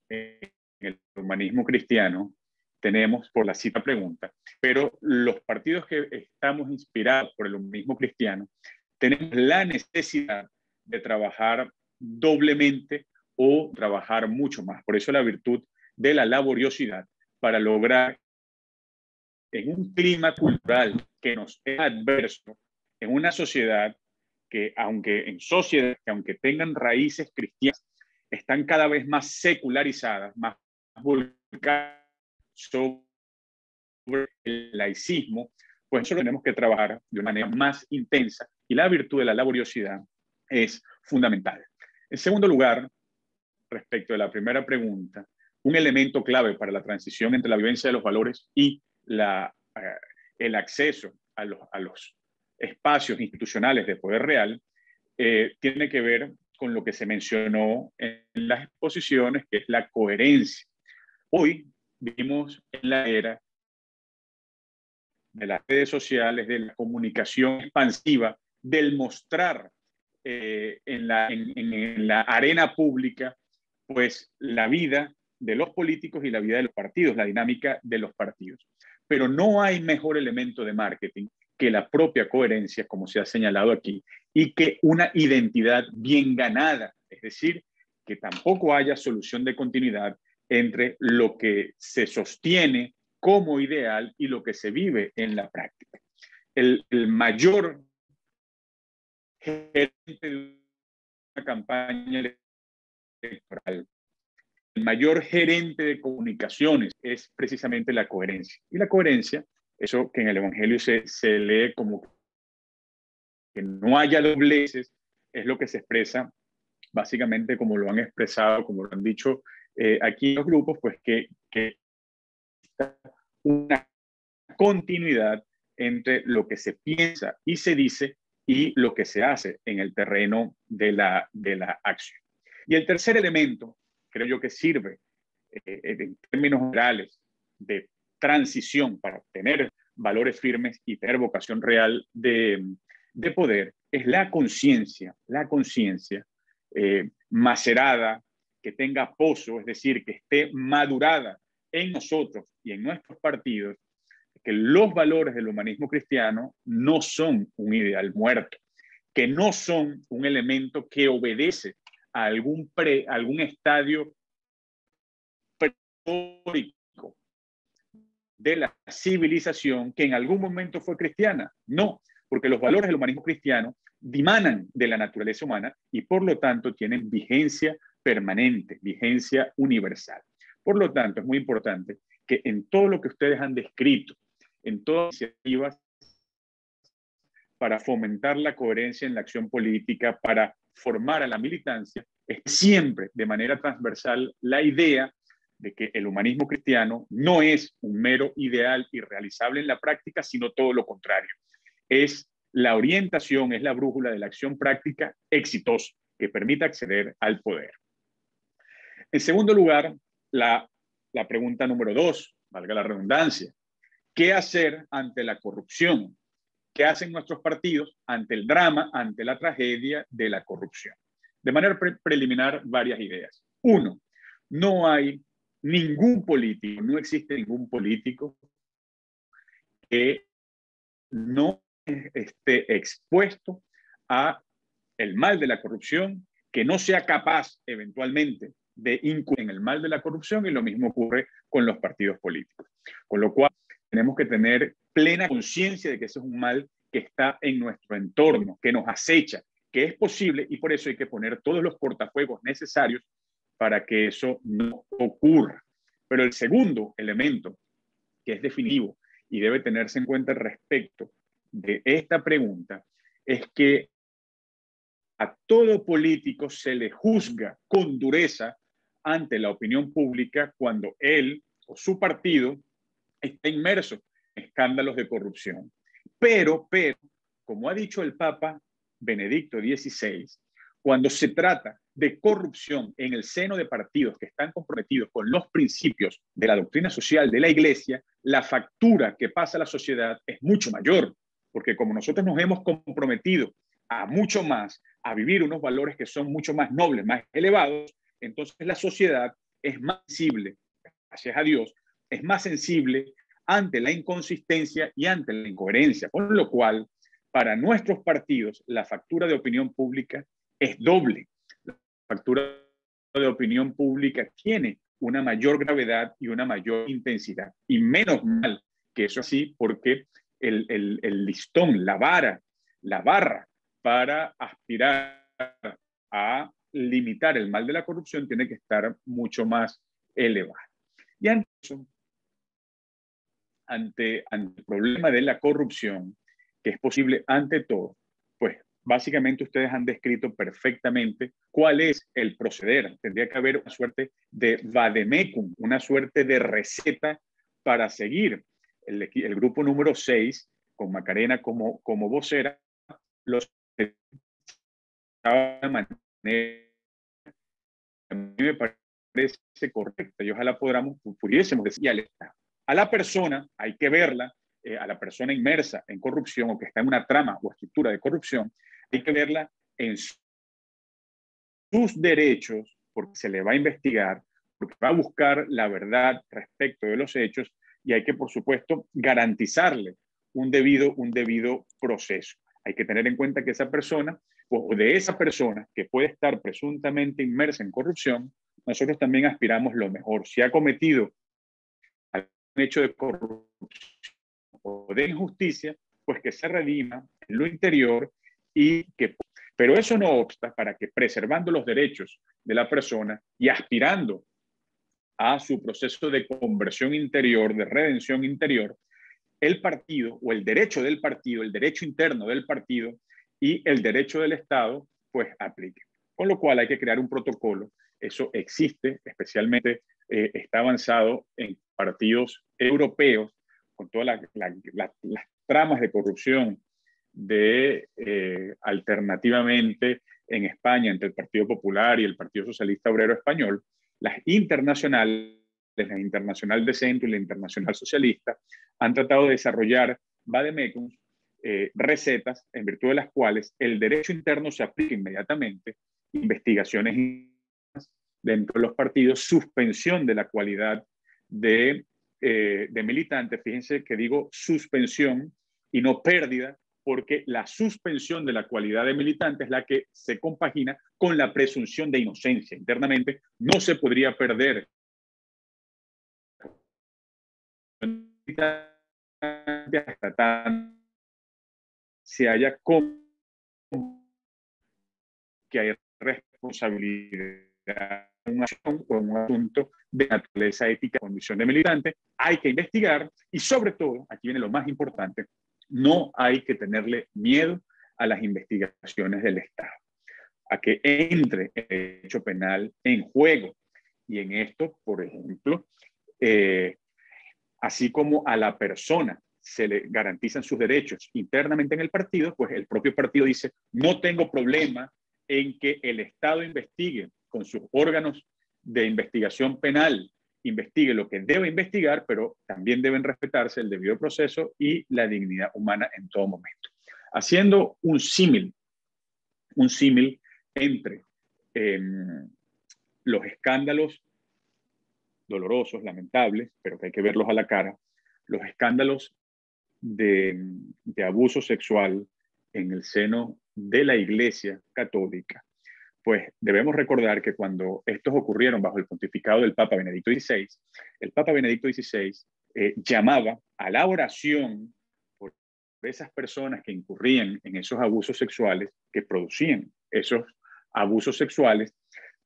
en el humanismo cristiano, tenemos, por la cita pregunta, pero los partidos que estamos inspirados por el humanismo cristiano, tenemos la necesidad de trabajar doblemente o trabajar mucho más. Por eso la virtud de la laboriosidad, para lograr en un clima cultural que nos es adverso, en una sociedad que aunque tengan raíces cristianas, están cada vez más secularizadas, más volcadas sobre el laicismo, pues nosotros tenemos que trabajar de una manera más intensa y la virtud de la laboriosidad es fundamental. En segundo lugar, respecto de la primera pregunta, un elemento clave para la transición entre la vivencia de los valores y el acceso a los espacios institucionales de poder real tiene que ver con lo que se mencionó en las exposiciones, que es la coherencia. Hoy vivimos en la era de las redes sociales, de la comunicación expansiva, del mostrar en la arena pública, pues la vida de los políticos y la vida de los partidos, la dinámica de los partidos. Pero no hay mejor elemento de marketing que la propia coherencia, como se ha señalado aquí, y que una identidad bien ganada, es decir, que tampoco haya solución de continuidad entre lo que se sostiene como ideal y lo que se vive en la práctica. El mayor gerente de una campaña electoral, el mayor gerente de comunicaciones es precisamente la coherencia. Y la coherencia, eso que en el Evangelio se lee como que no haya dobleces, es lo que se expresa básicamente como lo han expresado, como lo han dicho aquí en los grupos, pues que una continuidad entre lo que se piensa y se dice y lo que se hace en el terreno de la acción. Y el tercer elemento, creo yo que sirve en términos generales de transición para obtener valores firmes y tener vocación real de poder, es la conciencia macerada, que tenga pozo, es decir, que esté madurada en nosotros y en nuestros partidos, que los valores del humanismo cristiano no son un ideal muerto, que no son un elemento que obedece a algún estadio prehistórico de la civilización que en algún momento fue cristiana. No, porque los valores del humanismo cristiano dimanan de la naturaleza humana y por lo tanto tienen vigencia permanente, vigencia universal. Por lo tanto, es muy importante que en todo lo que ustedes han descrito, en todas las iniciativas para fomentar la coherencia en la acción política, para formar a la militancia, es siempre de manera transversal la idea de que el humanismo cristiano no es un mero ideal irrealizable en la práctica, sino todo lo contrario. Es la orientación, es la brújula de la acción práctica exitosa que permite acceder al poder. En segundo lugar, la pregunta número 2, valga la redundancia, ¿Qué hacer ante la corrupción? ¿Qué hacen nuestros partidos ante el drama, ante la tragedia de la corrupción? De manera preliminar, varias ideas. Uno, no hay ningún político, no existe ningún político que no esté expuesto a el mal de la corrupción, que no sea capaz eventualmente de incurrir en el mal de la corrupción, y lo mismo ocurre con los partidos políticos. Con lo cual tenemos que tener plena conciencia de que ese es un mal que está en nuestro entorno, que nos acecha, que es posible, y por eso hay que poner todos los cortafuegos necesarios para que eso no ocurra. Pero el segundo elemento, que es definitivo y debe tenerse en cuenta respecto de esta pregunta, es que a todo político se le juzga con dureza ante la opinión pública cuando él o su partido está inmerso en escándalos de corrupción. Pero, como ha dicho el Papa Benedicto XVI, cuando se trata de corrupción en el seno de partidos que están comprometidos con los principios de la doctrina social de la Iglesia, la factura que pasa a la sociedad es mucho mayor, porque como nosotros nos hemos comprometido a mucho más, a vivir unos valores que son mucho más nobles, más elevados, entonces la sociedad es más sensible, gracias a Dios, es más sensible ante la inconsistencia y ante la incoherencia, con lo cual, para nuestros partidos, la factura de opinión pública es doble. La factura de opinión pública tiene una mayor gravedad y una mayor intensidad. Y menos mal que eso así, porque el listón, la barra para aspirar a limitar el mal de la corrupción tiene que estar mucho más elevada. Y ante el problema de la corrupción, que es posible ante todo, pues básicamente ustedes han descrito perfectamente cuál es el proceder. Tendría que haber una suerte de vademecum, una suerte de receta para seguir. El grupo número 6, con Macarena como vocera, los de una manera a mí me parece correcta y ojalá pudiésemos decir a la persona, hay que verla, a la persona inmersa en corrupción o que está en una trama o estructura de corrupción, hay que verla en sus derechos, porque se le va a investigar, porque va a buscar la verdad respecto de los hechos y hay que, por supuesto, garantizarle un debido proceso. Hay que tener en cuenta que esa persona, o de esa persona que puede estar presuntamente inmersa en corrupción, nosotros también aspiramos lo mejor. Si ha cometido un hecho de corrupción o de injusticia, pues que se redima en lo interior pero eso no obsta para que, preservando los derechos de la persona y aspirando a su proceso de conversión interior, de redención interior, el partido o el derecho del partido, el derecho interno del partido y el derecho del Estado, pues apliquen. Con lo cual hay que crear un protocolo. Eso existe, especialmente está avanzado en partidos europeos, con todas las tramas de corrupción alternativamente en España entre el Partido Popular y el Partido Socialista Obrero Español, las internacionales, la Internacional de Centro y la Internacional Socialista, han tratado de desarrollar vademecums, recetas en virtud de las cuales el derecho interno se aplica inmediatamente, investigaciones dentro de los partidos, suspensión de la cualidad de militante. Fíjense que digo suspensión y no pérdida, porque la suspensión de la cualidad de militante es la que se compagina con la presunción de inocencia. Internamente no se podría perder hasta tanto se haya como que hay responsabilidad en una acción o en un asunto de naturaleza ética, condición de militante, hay que investigar y sobre todo, aquí viene lo más importante, no hay que tenerle miedo a las investigaciones del Estado, a que entre el derecho penal en juego. Y en esto, por ejemplo, así como a la persona se le garantizan sus derechos internamente en el partido, pues el propio partido dice, no tengo problema en que el Estado investigue con sus órganos de investigación penal investigue lo que debe investigar, pero también deben respetarse el debido proceso y la dignidad humana en todo momento. Haciendo un símil entre los escándalos dolorosos, lamentables, pero que hay que verlos a la cara, los escándalos de abuso sexual en el seno de la Iglesia Católica, pues debemos recordar que cuando estos ocurrieron bajo el pontificado del Papa Benedicto XVI, el Papa Benedicto XVI llamaba a la oración por esas personas que incurrían en esos abusos sexuales, que producían esos abusos sexuales,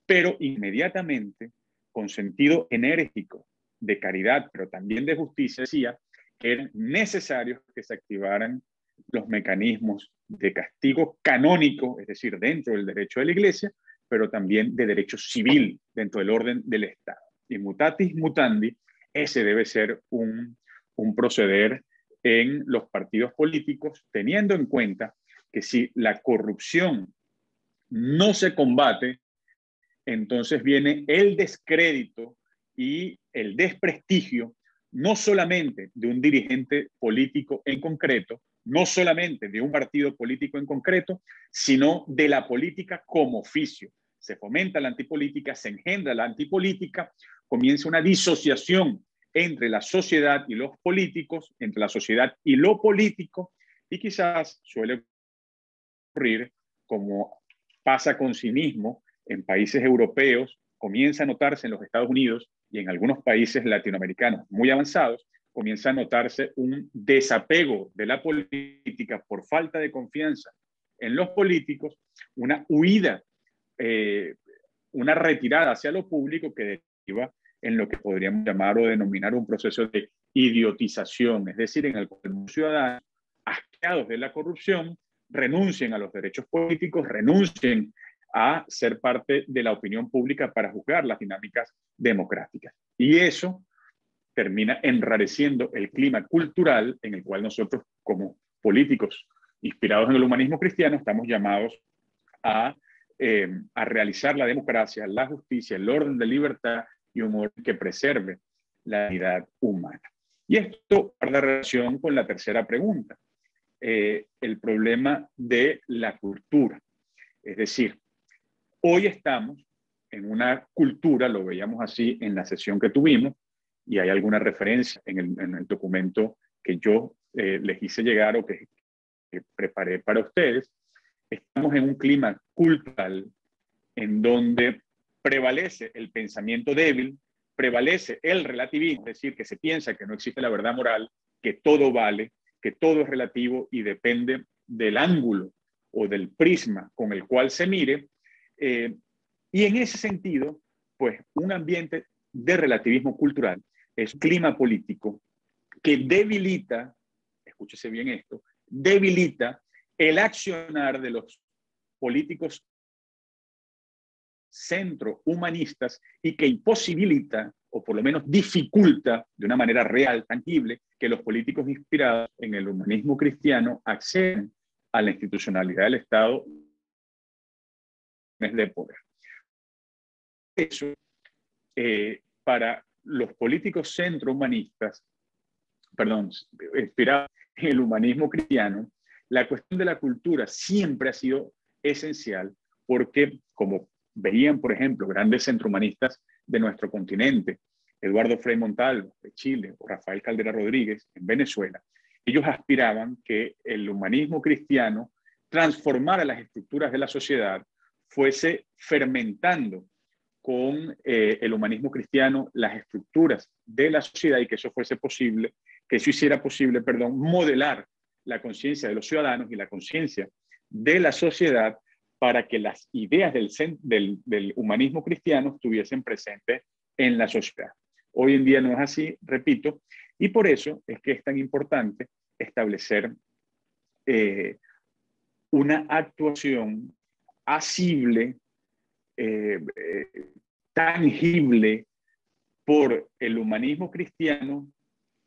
pero inmediatamente, con sentido enérgico de caridad, pero también de justicia, decía que eran necesarios que se activaran los mecanismos de castigo canónico, es decir, dentro del derecho de la Iglesia, pero también de derecho civil, dentro del orden del Estado. Y mutatis mutandi, ese debe ser un proceder en los partidos políticos, teniendo en cuenta que si la corrupción no se combate, entonces viene el descrédito y el desprestigio, no solamente de un dirigente político en concreto, no solamente de un partido político en concreto, sino de la política como oficio. Se fomenta la antipolítica, se engendra la antipolítica, comienza una disociación entre la sociedad y los políticos, entre la sociedad y lo político, y quizás suele ocurrir, como pasa con cinismo en países europeos, comienza a notarse en los Estados Unidos y en algunos países latinoamericanos muy avanzados, comienza a notarse un desapego de la política por falta de confianza en los políticos, una huida, una retirada hacia lo público que deriva en lo que podríamos llamar o denominar un proceso de idiotización, es decir, en el cual los ciudadanos asqueados de la corrupción renuncien a los derechos políticos, renuncien a ser parte de la opinión pública para juzgar las dinámicas democráticas. Y eso termina enrareciendo el clima cultural en el cual nosotros, como políticos inspirados en el humanismo cristiano, estamos llamados a realizar la democracia, la justicia, el orden de libertad y un orden que preserve la dignidad humana. Y esto guarda relación con la tercera pregunta, el problema de la cultura. Es decir, hoy estamos en una cultura, lo veíamos así en la sesión que tuvimos, y hay alguna referencia en el documento que yo les hice llegar o que preparé para ustedes. Estamos en un clima cultural en donde prevalece el pensamiento débil, prevalece el relativismo, es decir, que se piensa que no existe la verdad moral, que todo vale, que todo es relativo y depende del ángulo o del prisma con el cual se mire. Y en ese sentido, pues un ambiente de relativismo cultural es un clima político que debilita, escúchese bien esto, debilita el accionar de los políticos centro-humanistas y que imposibilita, o por lo menos dificulta de una manera real, tangible, que los políticos inspirados en el humanismo cristiano accedan a la institucionalidad del Estado de poder. Eso, para los políticos centro-humanistas, inspirados en el humanismo cristiano, la cuestión de la cultura siempre ha sido esencial porque, como veían, por ejemplo, grandes centrohumanistas de nuestro continente, Eduardo Frei Montalvo de Chile o Rafael Caldera Rodríguez en Venezuela, ellos aspiraban que el humanismo cristiano transformara las estructuras de la sociedad, fuese fermentando con el humanismo cristiano las estructuras de la sociedad y que eso fuese posible, que eso hiciera posible, modelar la conciencia de los ciudadanos y la conciencia de la sociedad para que las ideas del humanismo cristiano estuviesen presentes en la sociedad. Hoy en día no es así, repito, y por eso es que es tan importante establecer una actuación asible, tangible por el humanismo cristiano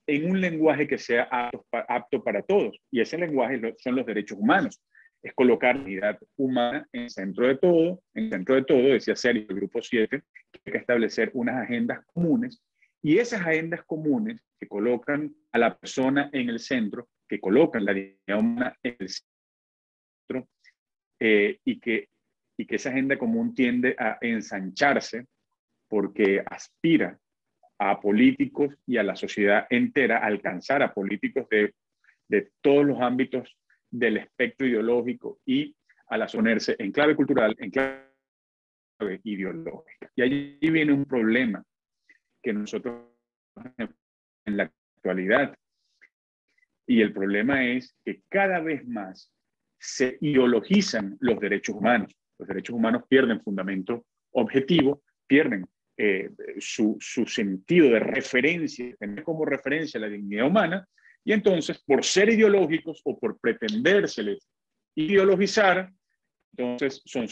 en un lenguaje que sea apto para todos. Y ese lenguaje son los derechos humanos. Es colocar la dignidad humana en centro de todo, decía Sergio, el Grupo 7, que hay que establecer unas agendas comunes Y esas agendas comunes que colocan a la persona en el centro, que colocan la dignidad humana en el centro, y que esa agenda común tiende a ensancharse porque aspira a políticos y a la sociedad entera, a alcanzar a políticos de todos los ámbitos del espectro ideológico y a la ponerse en clave cultural, en clave ideológica. Y allí viene un problema que nosotros en la actualidad, y el problema es que cada vez más se ideologizan los derechos humanos. Los derechos humanos pierden fundamento objetivo, pierden su sentido de referencia, tener como referencia la dignidad humana, y entonces, por ser ideológicos o por pretendérseles ideologizar, entonces son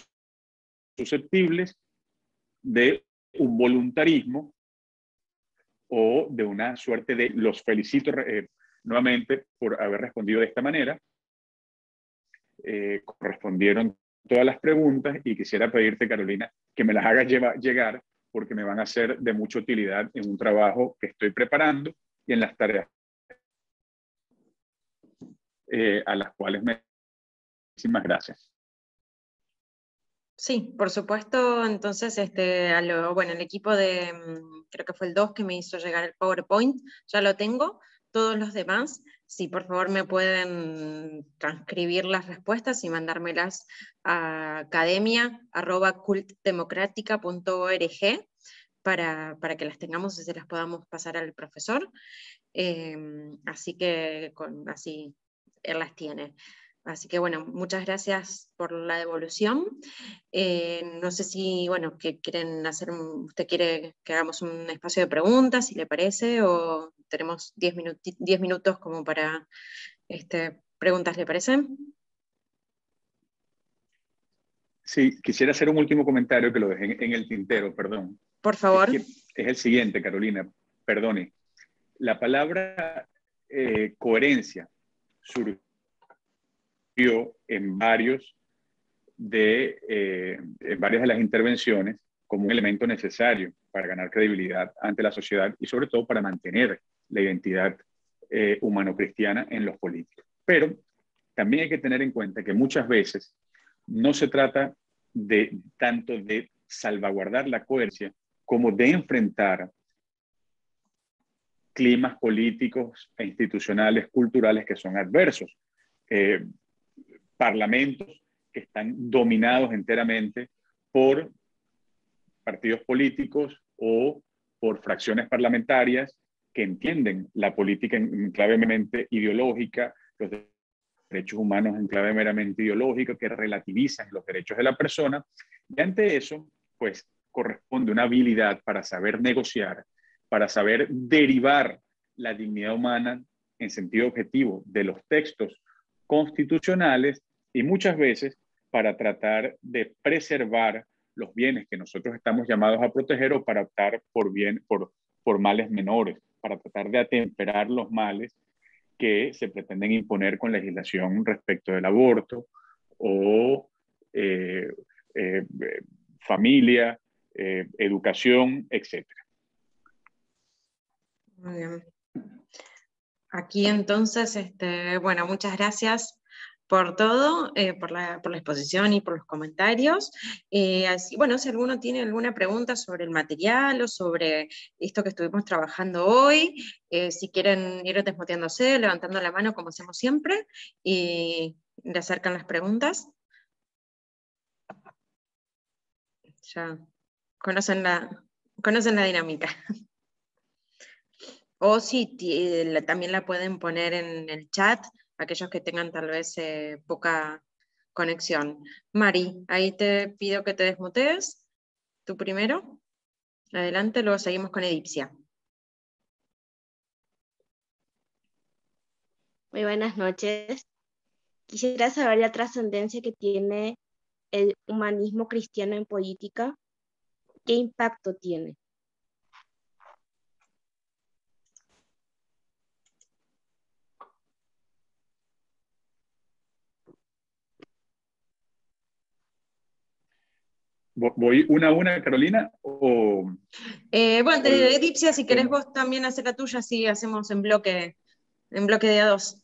susceptibles de un voluntarismo o de una suerte de los felicito nuevamente por haber respondido de esta manera. Correspondieron todas las preguntas y quisiera pedirte, Carolina, que me las hagas llegar porque me van a ser de mucha utilidad en un trabajo que estoy preparando y en las tareas a las cuales muchísimas gracias. Sí, por supuesto. Entonces, bueno, el equipo de, creo que fue el 2 que me hizo llegar el PowerPoint, ya lo tengo. Todos los demás, sí, por favor me pueden transcribir las respuestas y mandármelas a academia@cultdemocratica.org para que las tengamos y se las podamos pasar al profesor. Así que así él las tiene. Así que bueno, muchas gracias por la devolución. No sé si, bueno, que quieren hacer, usted quiere que hagamos un espacio de preguntas, si le parece, o tenemos 10 minutos como para preguntas, ¿le parece? Sí, quisiera hacer un último comentario que lo dejé en el tintero, perdón. Por favor. Es el siguiente, Carolina, perdone. La palabra coherencia surgió en varias de las intervenciones como un elemento necesario para ganar credibilidad ante la sociedad y sobre todo para mantener la identidad humano-cristiana en los políticos. Pero también hay que tener en cuenta que muchas veces no se trata de tanto de salvaguardar la coherencia como de enfrentar climas políticos e institucionales, culturales que son adversos. Parlamentos que están dominados enteramente por partidos políticos o por fracciones parlamentarias que entienden la política en clave meramente ideológica, los derechos humanos en clave meramente ideológica, que relativizan los derechos de la persona, y ante eso, pues corresponde una habilidad para saber negociar, para saber derivar la dignidad humana en sentido objetivo de los textos constitucionales y muchas veces para tratar de preservar los bienes que nosotros estamos llamados a proteger o para optar por males menores, para tratar de atemperar los males que se pretenden imponer con legislación respecto del aborto o familia, educación, etc. Muy bien. Aquí entonces, bueno, muchas gracias por todo, por la exposición y por los comentarios. Así, bueno, si alguno tiene alguna pregunta sobre el material o sobre esto que estuvimos trabajando hoy, si quieren ir desmuteándose, levantando la mano como hacemos siempre, y le acercan las preguntas. Ya conocen la dinámica. O si también la pueden poner en el chat, aquellos que tengan tal vez poca conexión. Mari, ahí te pido que te desmutees, tú primero. Adelante, luego seguimos con Edipcia. Muy buenas noches. Quisiera saber la trascendencia que tiene el humanismo cristiano en política. ¿Qué impacto tiene? ¿Voy una a una, Carolina? Bueno, Dipsia, si querés vos también hacer la tuya, sí, hacemos en bloque de a dos.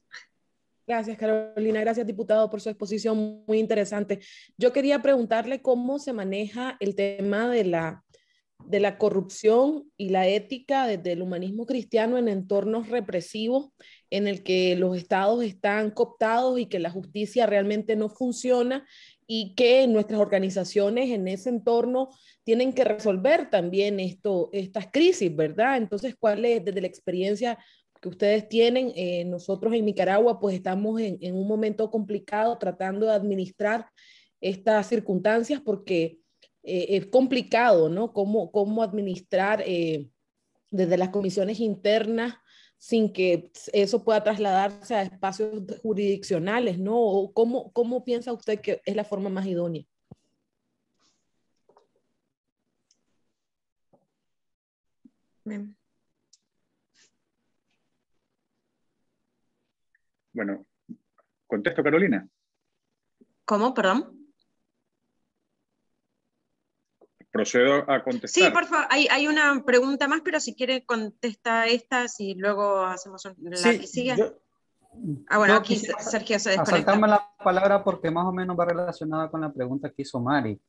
Gracias, Carolina. Gracias, diputado, por su exposición muy interesante. Yo quería preguntarle cómo se maneja el tema de la corrupción y la ética desde el humanismo cristiano en entornos represivos en el que los estados están cooptados y que la justicia realmente no funciona y que nuestras organizaciones en ese entorno tienen que resolver también estas crisis, ¿verdad? Entonces, ¿cuál es desde la experiencia que ustedes tienen? Nosotros en Nicaragua pues estamos en un momento complicado tratando de administrar estas circunstancias porque es complicado, ¿no? Cómo administrar desde las comisiones internas sin que eso pueda trasladarse a espacios jurisdiccionales, ¿no? ¿O cómo piensa usted que es la forma más idónea? Bien. Bueno, ¿contesto, Carolina? ¿Cómo? Perdón. Procedo a contestar. Sí, por favor, hay una pregunta más, pero si quiere contesta estas y luego hacemos la que sigue. Bueno, aquí Sergio se desconecta. Saltarme la palabra porque más o menos va relacionada con la pregunta que hizo Mari,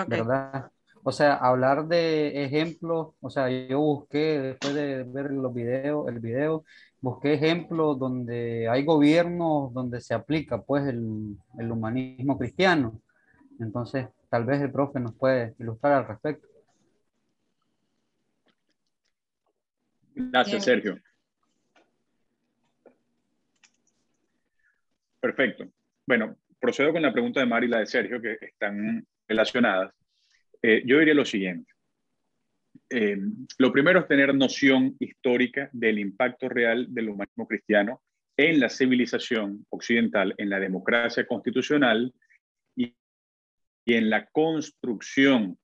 ¿verdad? O sea, hablar de ejemplos, o sea, yo busqué, después de ver el video, busqué ejemplos donde hay gobiernos donde se aplica pues el humanismo cristiano. Entonces, tal vez el profe nos puede ilustrar al respecto. Gracias, Sergio. Perfecto. Bueno, procedo con la pregunta de Mari y la de Sergio, que están relacionadas. Yo diría lo siguiente. Lo primero es tener noción histórica del impacto real del humanismo cristiano en la civilización occidental, en la democracia constitucional y en la construcción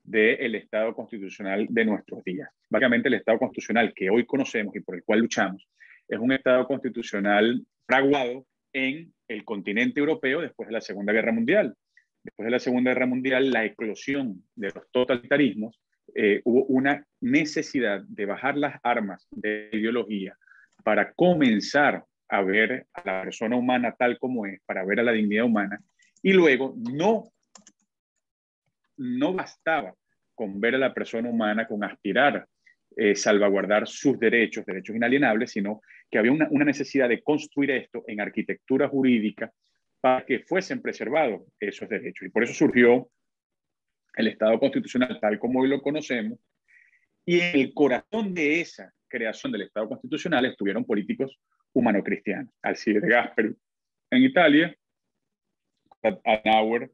del Estado constitucional de nuestros días. Básicamente el Estado constitucional que hoy conocemos y por el cual luchamos es un Estado constitucional fraguado en el continente europeo después de la Segunda Guerra Mundial. Después de la Segunda Guerra Mundial, la eclosión de los totalitarismos, hubo una necesidad de bajar las armas de ideología para comenzar a ver a la persona humana tal como es, para ver a la dignidad humana, y luego no bastaba con ver a la persona humana, con aspirar salvaguardar sus derechos inalienables, sino que había una necesidad de construir esto en arquitectura jurídica para que fuesen preservados esos derechos. Y por eso surgió el Estado constitucional tal como hoy lo conocemos, y en el corazón de esa creación del Estado constitucional estuvieron políticos humano-cristianos. Alcide Gasperi en Italia, Adenauer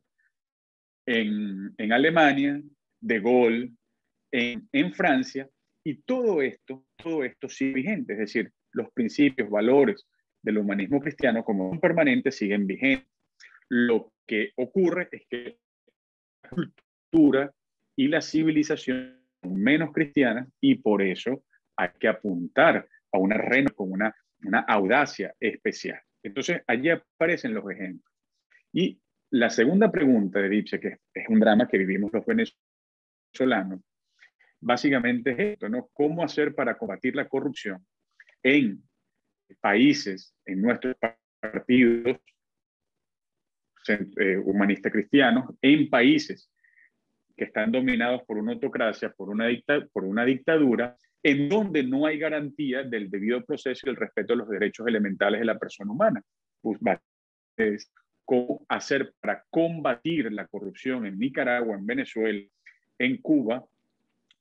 en Alemania, De Gaulle en Francia, y todo esto sigue vigente, es decir, los principios, valores del humanismo cristiano como permanentes siguen vigentes. Lo que ocurre es que la cultura y la civilización son menos cristianas y por eso hay que apuntar a una reina con una audacia especial. Entonces, allí aparecen los ejemplos. Y la segunda pregunta de Dipsia, que es un drama que vivimos los venezolanos, básicamente es esto, ¿no? ¿Cómo hacer para combatir la corrupción en países, en nuestros partidos humanistas cristianos, en países que están dominados por una autocracia, por una dictadura, en donde no hay garantía del debido proceso y el respeto de los derechos elementales de la persona humana? Pues, ¿cómo hacer para combatir la corrupción en Nicaragua, en Venezuela, en Cuba,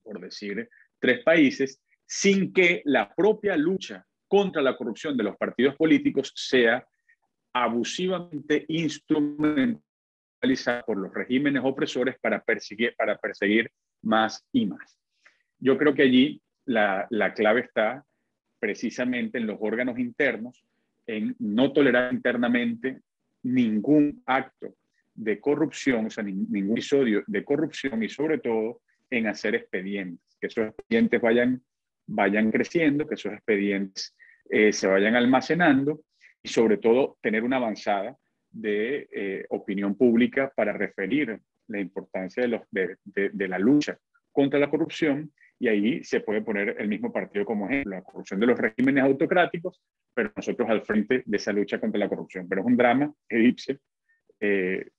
por decir 3 países, sin que la propia lucha contra la corrupción de los partidos políticos sea abusivamente instrumentalizada por los regímenes opresores para perseguir más y más? Yo creo que allí la clave está precisamente en los órganos internos, en no tolerar internamente ningún acto de corrupción, o sea, ningún episodio de corrupción, y sobre todo en hacer expedientes, que esos expedientes vayan creciendo, que esos expedientes se vayan almacenando, y sobre todo tener una avanzada de opinión pública para referir la importancia de la lucha contra la corrupción, y ahí se puede poner el mismo partido como ejemplo, la corrupción de los regímenes autocráticos, pero nosotros al frente de esa lucha contra la corrupción. Pero es un drama egipcio, es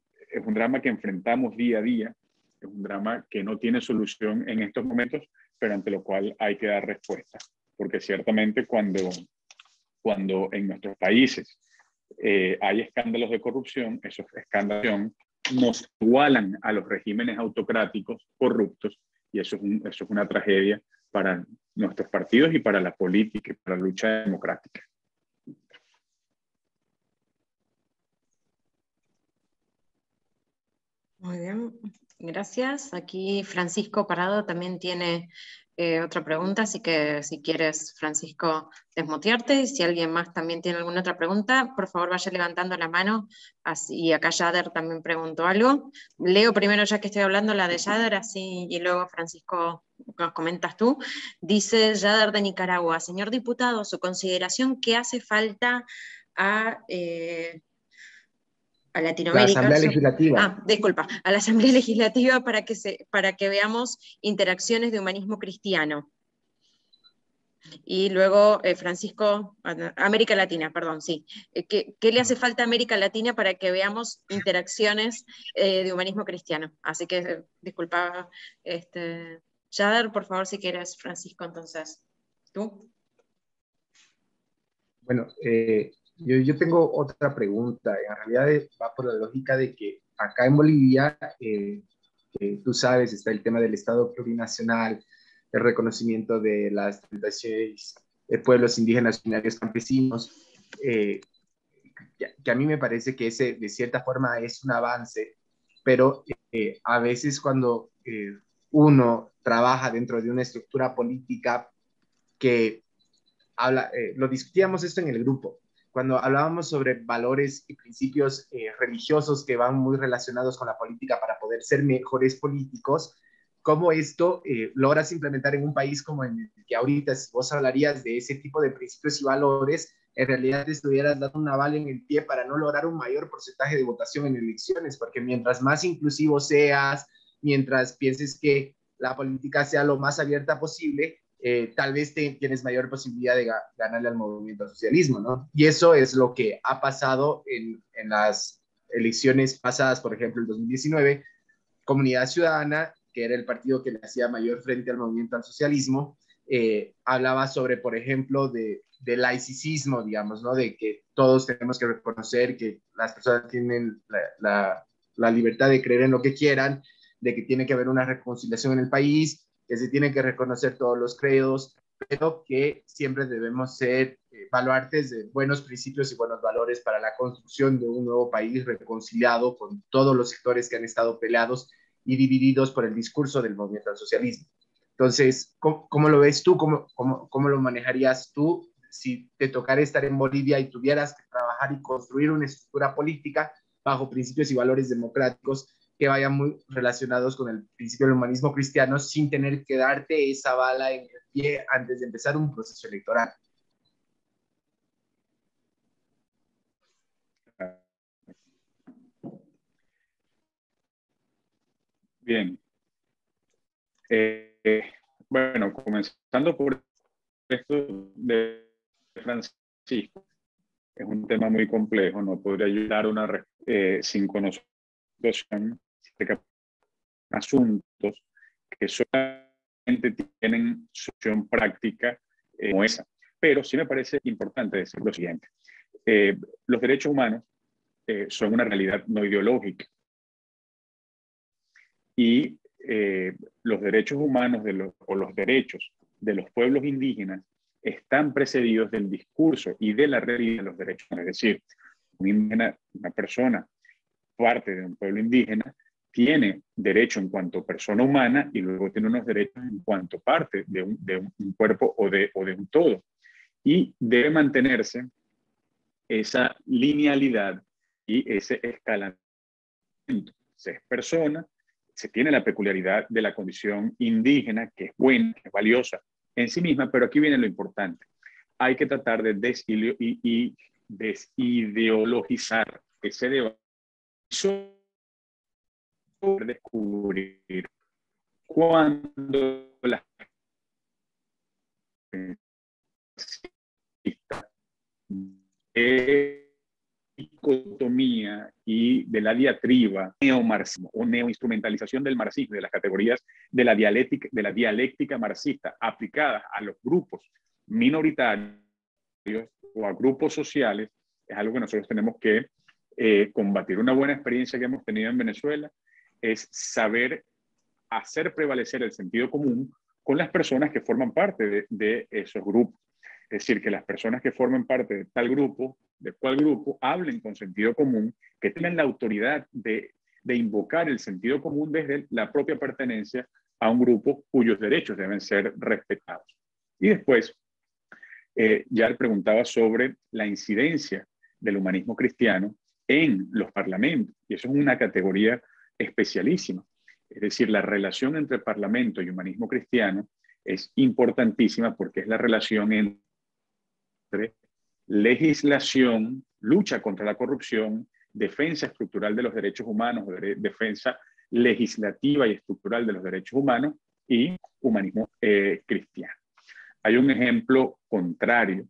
un drama que enfrentamos día a día, es un drama que no tiene solución en estos momentos, pero ante lo cual hay que dar respuesta, porque ciertamente cuando en nuestros países hay escándalos de corrupción, esos escándalos nos igualan a los regímenes autocráticos corruptos, y eso es una tragedia para nuestros partidos y para la política y para la lucha democrática. Muy bien, gracias. Aquí Francisco Parado también tiene otra pregunta, así que si quieres, Francisco, desmutearte, y si alguien más también tiene alguna otra pregunta, por favor vaya levantando la mano. Y acá Yader también preguntó algo. Leo primero, ya que estoy hablando, la de Yader, así, y luego Francisco nos comentas tú. Dice Yader de Nicaragua: señor diputado, su consideración, ¿qué hace falta a Latinoamérica? La Asamblea Legislativa. Disculpa, a la Asamblea Legislativa para que veamos interacciones de humanismo cristiano. Y luego, Francisco, América Latina, perdón, sí. ¿Qué le hace falta a América Latina para que veamos interacciones de humanismo cristiano? Así que, disculpa, Yader, por favor, si quieres, Francisco, entonces, ¿tú? Bueno, yo tengo otra pregunta. En realidad va por la lógica de que acá en Bolivia, tú sabes, está el tema del Estado plurinacional, el reconocimiento de las 36 pueblos indígenas originarios campesinos, que a mí me parece que ese de cierta forma es un avance, pero a veces cuando uno trabaja dentro de una estructura política que lo discutíamos esto en el grupo, cuando hablábamos sobre valores y principios religiosos que van muy relacionados con la política para poder ser mejores políticos, cómo esto logras implementar en un país como en el que ahorita, si vos hablarías de ese tipo de principios y valores, en realidad te estuvieras dando una bala en el pie para no lograr un mayor porcentaje de votación en elecciones, porque mientras más inclusivo seas, mientras pienses que la política sea lo más abierta posible, tal vez tienes mayor posibilidad de ganarle al movimiento al socialismo, ¿no? Y eso es lo que ha pasado en las elecciones pasadas, por ejemplo, el 2019, Comunidad Ciudadana, que era el partido que le hacía mayor frente al movimiento al socialismo, hablaba sobre, por ejemplo, de laicismo, digamos, ¿no? De que todos tenemos que reconocer que las personas tienen la libertad de creer en lo que quieran, de que tiene que haber una reconciliación en el país, que se tienen que reconocer todos los credos, pero que siempre debemos ser baluartes de buenos principios y buenos valores para la construcción de un nuevo país reconciliado con todos los sectores que han estado peleados y divididos por el discurso del movimiento al socialismo. Entonces, ¿cómo lo ves tú? ¿Cómo lo manejarías tú si te tocara estar en Bolivia y tuvieras que trabajar y construir una estructura política bajo principios y valores democráticos que vayan muy relacionados con el principio del humanismo cristiano sin tener que darte esa bala en el pie antes de empezar un proceso electoral? Bien. Bueno, comenzando por esto de Francisco, es un tema muy complejo, no podría ayudar sin conocer asuntos que solamente tienen solución práctica como esa. Pero sí me parece importante decir lo siguiente. Los derechos humanos son una realidad no ideológica. Y los derechos humanos o los derechos de los pueblos indígenas están precedidos del discurso y de la realidad de los derechos. Es decir, una persona, parte de un pueblo indígena, tiene derecho en cuanto persona humana y luego tiene unos derechos en cuanto parte de un cuerpo o de un todo. Y debe mantenerse esa linealidad y ese escalamiento. Se es persona, se tiene la peculiaridad de la condición indígena, que es buena, que es valiosa en sí misma, pero aquí viene lo importante. Hay que tratar de desideologizar ese debate descubrir cuando la dicotomía y de la diatriba neomarxismo o neoinstrumentalización del marxismo, de las categorías de la dialéctica marxista aplicadas a los grupos minoritarios o a grupos sociales, es algo que nosotros tenemos que combatir. Una buena experiencia que hemos tenido en Venezuela es saber hacer prevalecer el sentido común con las personas que forman parte de esos grupos. Es decir, que las personas que formen parte de tal grupo, de cual grupo, hablen con sentido común, que tengan la autoridad de invocar el sentido común desde la propia pertenencia a un grupo cuyos derechos deben ser respetados. Y después, ya le preguntaba sobre la incidencia del humanismo cristiano en los parlamentos, y eso es una categoría especialísima. Es decir, la relación entre parlamento y humanismo cristiano es importantísima porque es la relación entre legislación, lucha contra la corrupción, defensa estructural de los derechos humanos, defensa legislativa y estructural de los derechos humanos y humanismo cristiano. Hay un ejemplo contrario.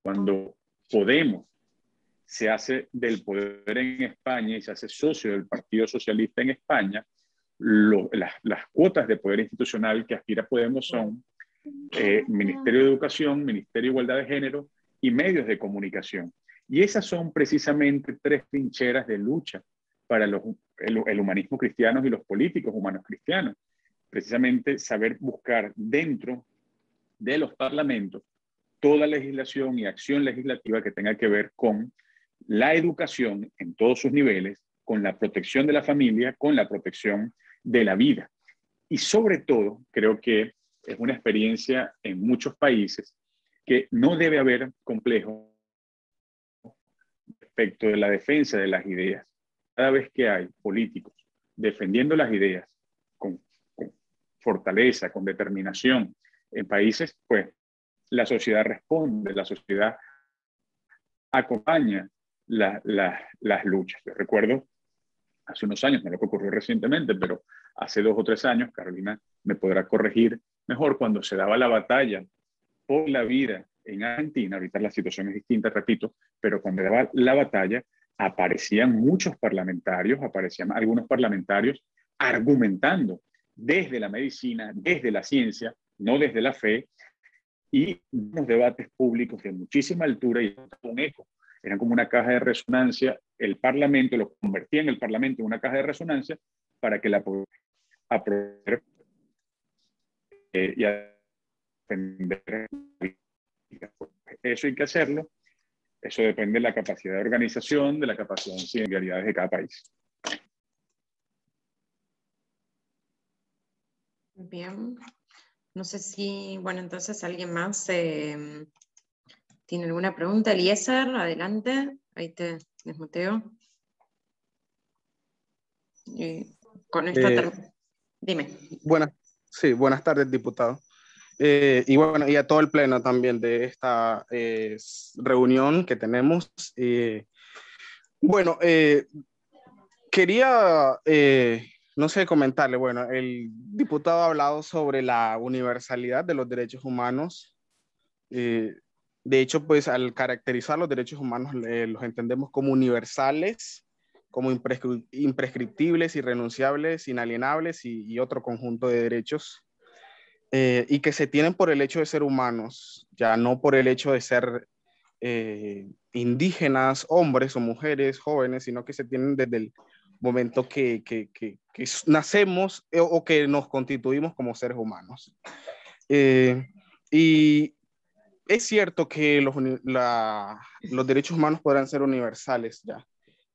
Cuando Podemos se hace del poder en España y se hace socio del Partido Socialista en España, las cuotas de poder institucional que aspira Podemos son Ministerio de Educación, Ministerio de Igualdad de Género y medios de comunicación. Y esas son precisamente tres trincheras de lucha para el humanismo cristiano y los políticos humanos cristianos. Precisamente saber buscar dentro de los parlamentos toda legislación y acción legislativa que tenga que ver con la educación en todos sus niveles, con la protección de la familia, con la protección de la vida. Y sobre todo, creo que es una experiencia en muchos países que no debe haber complejo respecto de la defensa de las ideas. Cada vez que hay políticos defendiendo las ideas con fortaleza, con determinación en países, pues la sociedad responde, la sociedad acompaña las luchas. Yo recuerdo hace unos años, no lo que ocurrió recientemente, pero hace 2 o 3 años, Carolina me podrá corregir mejor, cuando se daba la batalla por la vida en Argentina, ahorita la situación es distinta, repito, pero cuando daba la batalla aparecían muchos parlamentarios, aparecían algunos parlamentarios argumentando desde la medicina, desde la ciencia, no desde la fe, y unos debates públicos de muchísima altura y un eco. Eran como una caja de resonancia. El Parlamento lo convertía en el Parlamento en una caja de resonancia para que la pudiera aprobar y defender. Eso hay que hacerlo. Eso depende de la capacidad de organización, de la capacidad de incidencialidades de cada país. Bien. No sé si, bueno, entonces alguien más tiene alguna pregunta. Eliezer, adelante. Ahí te desmuteo. Con esta dime. Buenas tardes, diputado. Y bueno, y a todo el pleno también de esta reunión que tenemos. Quería, no sé, comentarle, bueno, el diputado ha hablado sobre la universalidad de los derechos humanos. De hecho, pues al caracterizar los derechos humanos los entendemos como universales, como imprescriptibles, irrenunciables, inalienables y otro conjunto de derechos. Y que se tienen por el hecho de ser humanos, ya no por el hecho de ser indígenas, hombres o mujeres, jóvenes, sino que se tienen desde el momento que nacemos o que nos constituimos como seres humanos. Y es cierto que los derechos humanos podrán ser universales ya,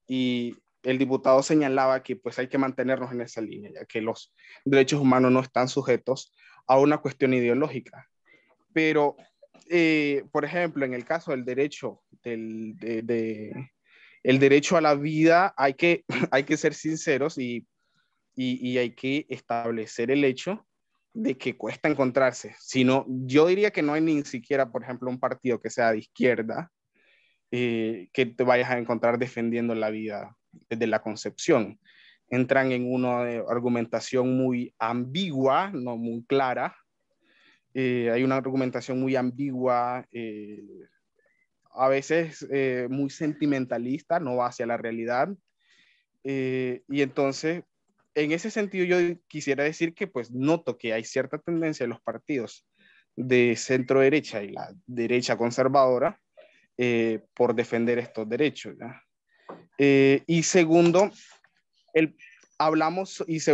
y el diputado señalaba que pues hay que mantenernos en esa línea, ya que los derechos humanos no están sujetos a una cuestión ideológica. Pero, por ejemplo, en el caso del derecho, el derecho a la vida, hay que ser sinceros y hay que establecer el hecho de que cuesta encontrarse. Yo diría que no hay ni siquiera, por ejemplo, un partido que sea de izquierda que te vayas a encontrar defendiendo la vida desde la concepción. entran en una argumentación muy ambigua, no muy clara. Hay una argumentación muy ambigua, a veces muy sentimentalista, no va hacia la realidad. Y entonces, en ese sentido, yo quisiera decir que pues noto que hay cierta tendencia en los partidos de centro derecha y la derecha conservadora por defender estos derechos, ¿ya? Y segundo,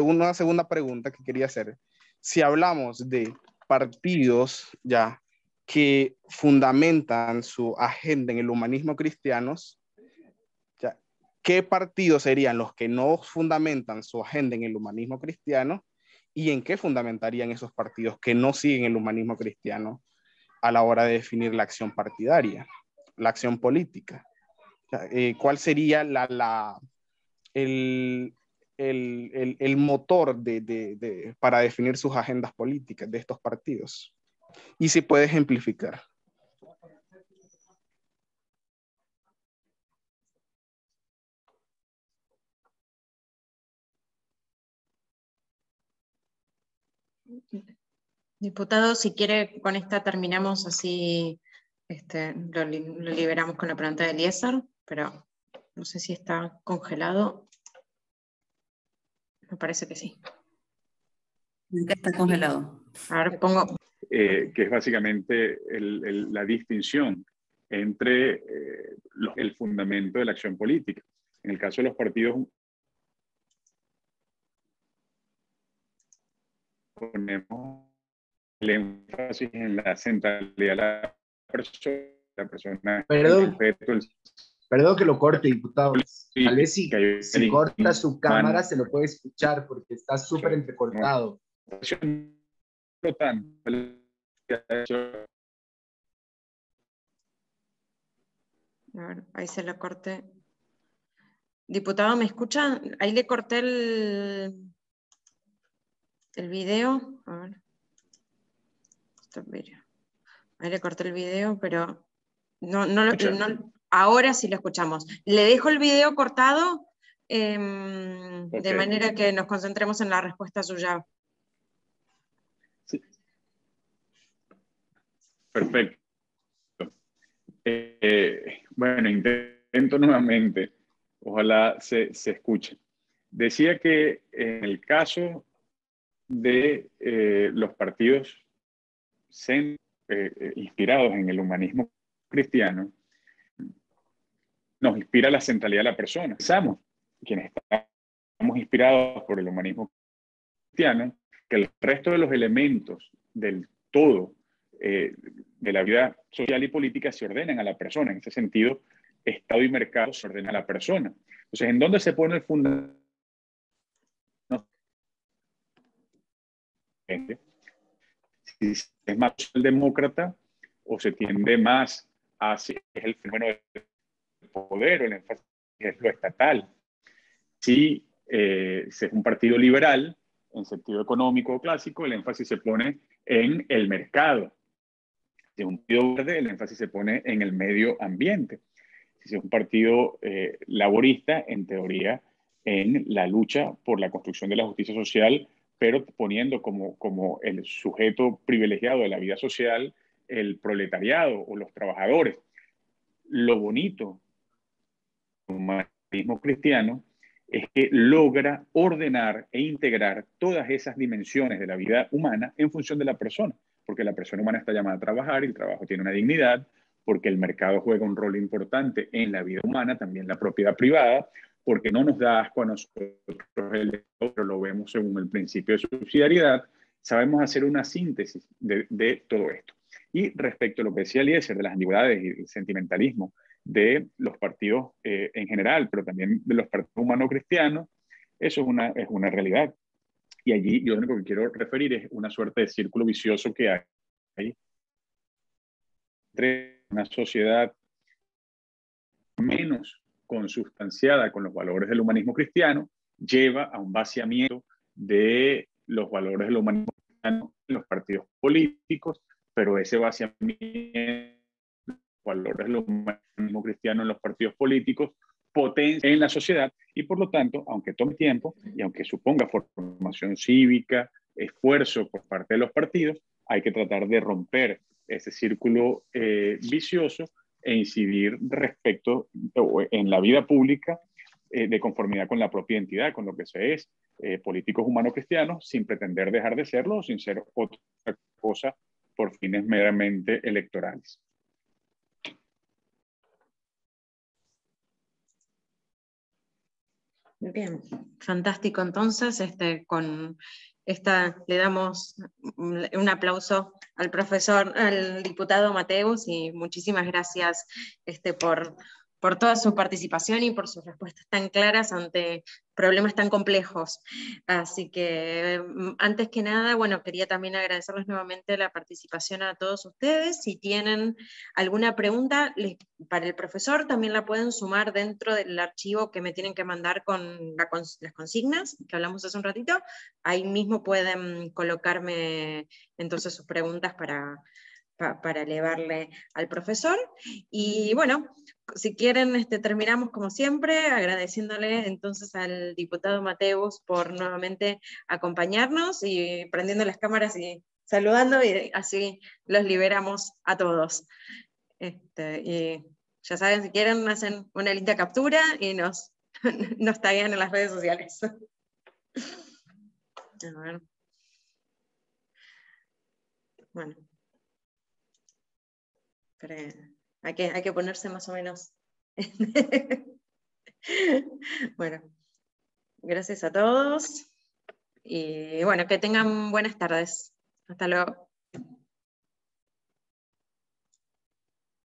una segunda pregunta que quería hacer, si hablamos de partidos ya que fundamentan su agenda en el humanismo cristiano, ya, ¿qué partidos serían los que no fundamentan su agenda en el humanismo cristiano y en qué fundamentarían esos partidos que no siguen el humanismo cristiano a la hora de definir la acción partidaria, la acción política? ¿Cuál sería el motor para definir sus agendas políticas de estos partidos? Y si puede ejemplificar. Diputado, si quiere, con esta terminamos, así lo liberamos con la pregunta de Eliezer, pero no sé si está congelado. Me parece que sí. Está congelado. A ver, pongo. Que es básicamente la distinción entre el fundamento de la acción política. En el caso de los partidos, ponemos el énfasis en la centralidad de la persona. Perdón que lo corte, diputado. Tal vez si corta su cámara se lo puede escuchar porque está súper entrecortado. A ver, ahí se lo corté. Diputado, ¿me escucha? Ahí le corté el video. A ver. Ahí le corté el video, pero no, ahora sí lo escuchamos. Le dejo el video cortado de manera que nos concentremos en la respuesta suya. Sí. Perfecto. Bueno, intento nuevamente. Ojalá se escuche. Decía que en el caso de los partidos inspirados en el humanismo cristiano, nos inspira la centralidad de la persona. Pensamos, quienes estamos inspirados por el humanismo cristiano, que el resto de los elementos del todo de la vida social y política se ordenan a la persona. En ese sentido, Estado y mercado se ordenan a la persona. Entonces, ¿en dónde se pone el fundamento? Si es más socialdemócrata o se tiende más hacia el fenómeno del poder o el énfasis es lo estatal. Si es un partido liberal, en sentido económico clásico, el énfasis se pone en el mercado. Si es un partido verde, el énfasis se pone en el medio ambiente. Si es un partido laborista, en teoría, en la lucha por la construcción de la justicia social, pero poniendo como el sujeto privilegiado de la vida social el proletariado o los trabajadores. Lo bonito del humanismo cristiano es que logra ordenar e integrar todas esas dimensiones de la vida humana en función de la persona, porque la persona humana está llamada a trabajar y el trabajo tiene una dignidad, porque el mercado juega un rol importante en la vida humana, también la propiedad privada, porque no nos da asco a nosotros pero lo vemos según el principio de subsidiariedad. Sabemos hacer una síntesis de todo esto. Y respecto a lo que decía Eliezer, de las ambigüedades y el sentimentalismo de los partidos en general, pero también de los partidos humanos-cristianos, eso es una realidad. Y allí yo lo único que quiero referir es una suerte de círculo vicioso que hay entre una sociedad menos consustanciada con los valores del humanismo cristiano, lleva a un vaciamiento de los valores del humanismo cristiano en los partidos políticos, pero ese vaciamiento de los valores del humanismo cristiano en los partidos políticos potencia en la sociedad y por lo tanto, aunque tome tiempo y aunque suponga formación cívica, esfuerzo por parte de los partidos, hay que tratar de romper ese círculo vicioso e incidir respecto en la vida pública de conformidad con la propia entidad, con lo que se es políticos humano-cristianos, sin pretender dejar de serlo o sin ser otra cosa por fines meramente electorales. Bien, fantástico. Entonces, con esta le damos un aplauso al profesor, al diputado Mateus, y muchísimas gracias por toda su participación y por sus respuestas tan claras ante problemas tan complejos. Así que, antes que nada, bueno, quería también agradecerles nuevamente la participación a todos ustedes. Si tienen alguna pregunta para el profesor, también la pueden sumar dentro del archivo que me tienen que mandar con las consignas, que hablamos hace un ratito. Ahí mismo pueden colocarme entonces sus preguntas para elevarle al profesor. Y bueno, si quieren, terminamos como siempre, agradeciéndole entonces al diputado Mateus por nuevamente acompañarnos y prendiendo las cámaras y saludando, y así los liberamos a todos. Y ya saben, si quieren, hacen una linda captura y nos taguean en las redes sociales. A ver. Bueno. Pero hay que ponerse más o menos. Bueno, gracias a todos. Y bueno, que tengan buenas tardes. Hasta luego.